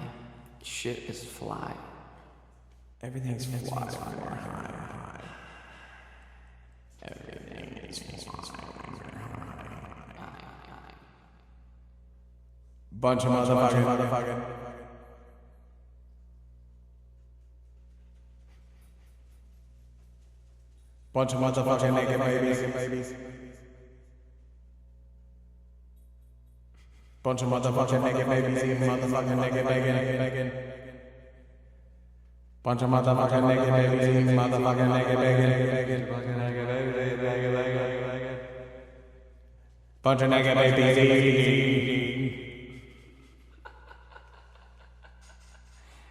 shit is fly. Everything's fly when you're high. Everything is fly when you're high. Bunch of motherfucking. Bunch of motherfucking naked babies. Bunch of motherfucking naked babies eating motherfucking naked bacon. Bunch of motherfucking naked babies eating motherfucking naked bacon. Bunch of naked babies eating.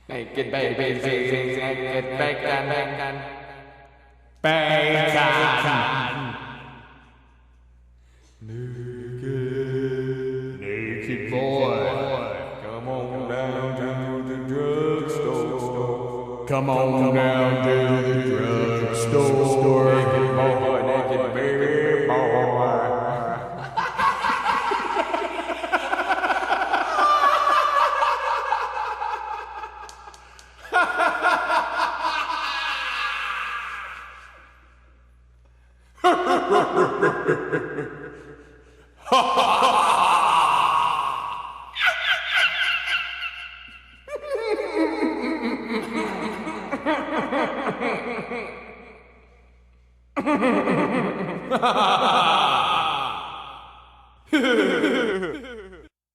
Naked babies eating naked bacon. Bacon. Naked boy. Come on down to the drugstore. Come on down to the drugstore. Naked boy, naked baby boy.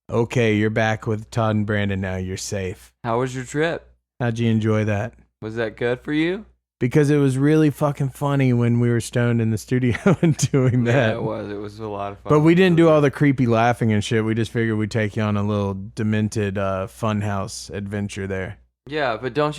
Okay, you're back with Todd and Brandon now. You're safe. How was your trip? How'd you enjoy that? Was that good for you? Because it was really fucking funny when we were stoned in the studio and doing that. Yeah, it was. It was a lot of fun. But we didn't do all the creepy laughing and shit. We just figured we'd take you on a little demented funhouse adventure there. Yeah, but do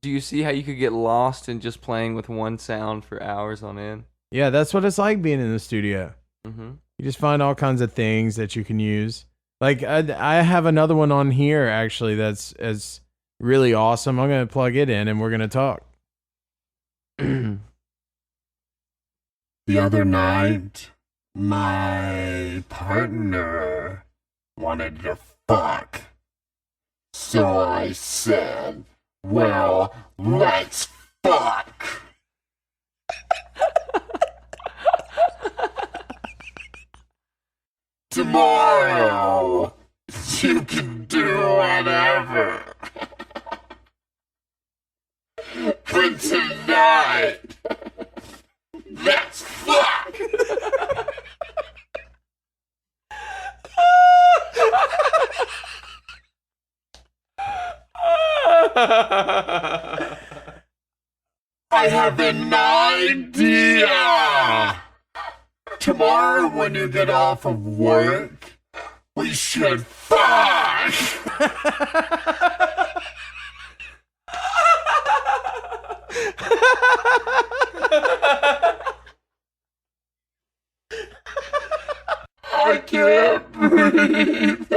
you see how you could get lost in just playing with one sound for hours on end? Yeah, that's what it's like being in the studio. Mm-hmm. You just find all kinds of things that you can use. Like, I have another one on here, actually, that's really awesome. I'm going to plug it in, and we're going to talk. The other night, my partner wanted to fuck. So I said, well, let's fuck. Tomorrow, you can do whatever. But tonight, let's fuck. I have an idea. Tomorrow when you get off of work, we should fuck. I can't breathe.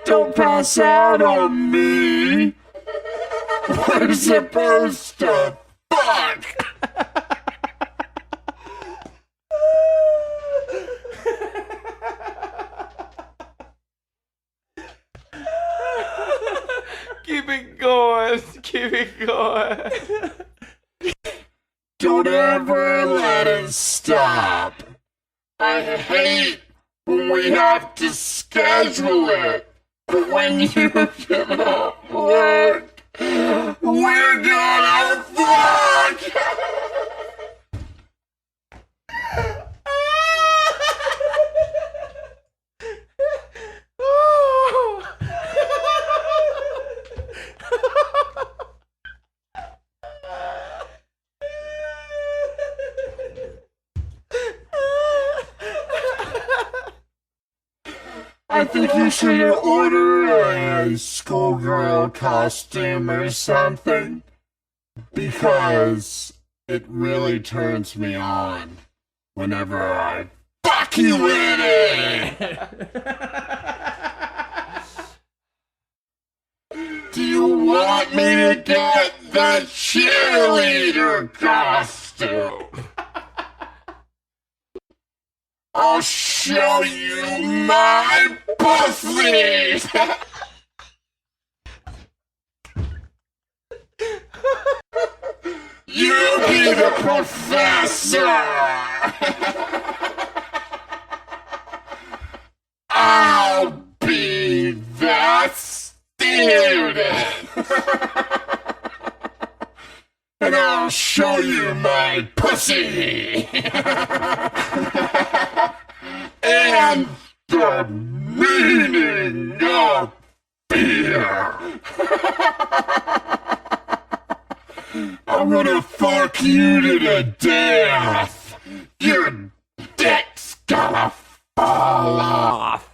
Don't pass out on me. We're supposed to fuck. Keep it going. Keep it going. Don't ever let us stop. I hate when we have to schedule it. But when you get off work, we're gonna fuck! I think you should order a schoolgirl costume or something, because it really turns me on whenever I fuck you in it! Do you want me to get the cheerleader costume? I'll show you my pussy! You be the professor! I'll be the student! And I'll show you my pussy! And the meaning of beer! I'm gonna fuck you to death! Your dick's gonna fall off!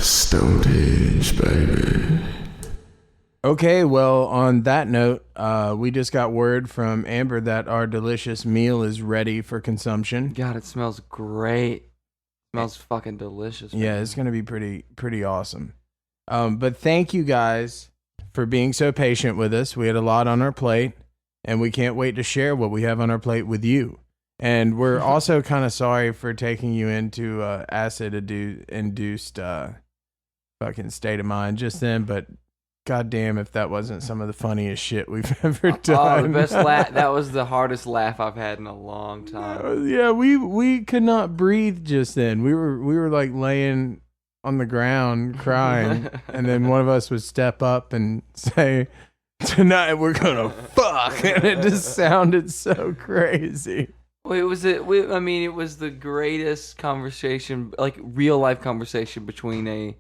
Stonedhenge, baby. Okay, well, on that note, we just got word from Amber that our delicious meal is ready for consumption. God, it smells great. Smells fucking delicious. Yeah, man. it's gonna be pretty awesome. But thank you guys for being so patient with us. We had a lot on our plate, and we can't wait to share what we have on our plate with you. And we're also kind of sorry for taking you into acid-induced fucking state of mind just then, but goddamn if that wasn't some of the funniest shit we've ever done. Oh, the best laugh. That was the hardest laugh I've had in a long time. Yeah, we could not breathe just then. We were like laying on the ground crying, and then one of us would step up and say, "Tonight we're gonna fuck," and it just sounded so crazy. Well, it was it was the greatest conversation, like real life conversation between a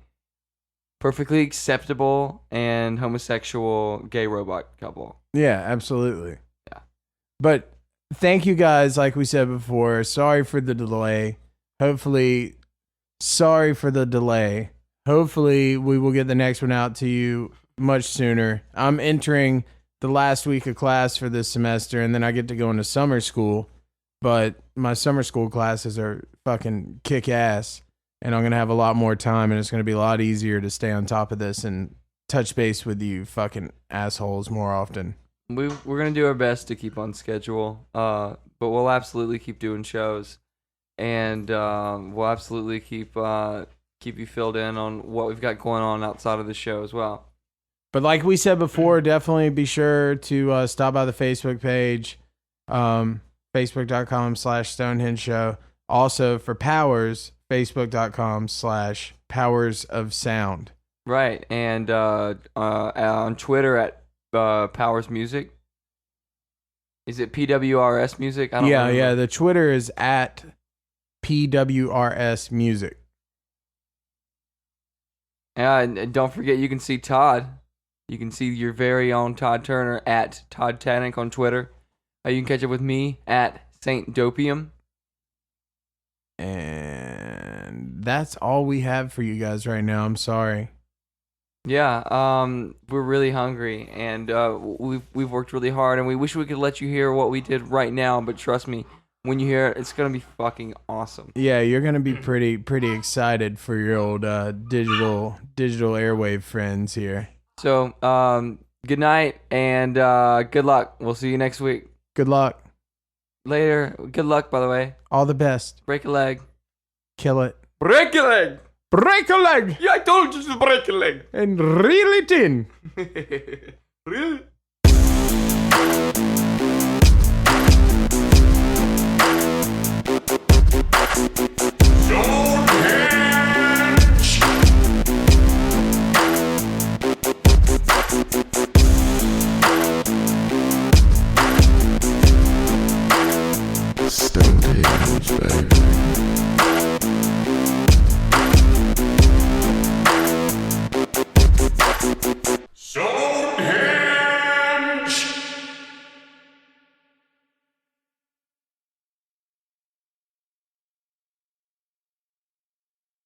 perfectly acceptable and homosexual gay robot couple. Yeah, absolutely. Yeah. But thank you guys, like we said before. Sorry for the delay. Hopefully we will get the next one out to you much sooner. I'm entering the last week of class for this semester, and then I get to go into summer school. But my summer school classes are fucking kick ass, and I'm going to have a lot more time, and it's going to be a lot easier to stay on top of this and touch base with you fucking assholes more often. We're going to do our best to keep on schedule, but we'll absolutely keep doing shows, and we'll absolutely keep you filled in on what we've got going on outside of the show as well. But like we said before, definitely be sure to stop by the Facebook page, facebook.com/Stonehenge Show. Also for Powers, facebook.com/Powers of Sound. Right, and on Twitter at Powers Music. Is it PWRS Music? I don't remember. Yeah. The Twitter is at PWRS Music. And don't forget, you can see Todd. You can see your very own Todd Turner at Todd Tannick on Twitter. You can catch up with me at Saint Dopium. And that's all we have for you guys right now. I'm sorry. Yeah, we're really hungry, and we've worked really hard, and we wish we could let you hear what we did right now. But trust me, when you hear it, it's gonna be fucking awesome. Yeah, you're gonna be pretty excited for your old digital airwave friends here. So, good night and good luck. We'll see you next week. Good luck. Later. Good luck, by the way. All the best. Break a leg. Kill it. Break a leg. Break a leg Yeah, I told you to break a leg. and reel it in. Really?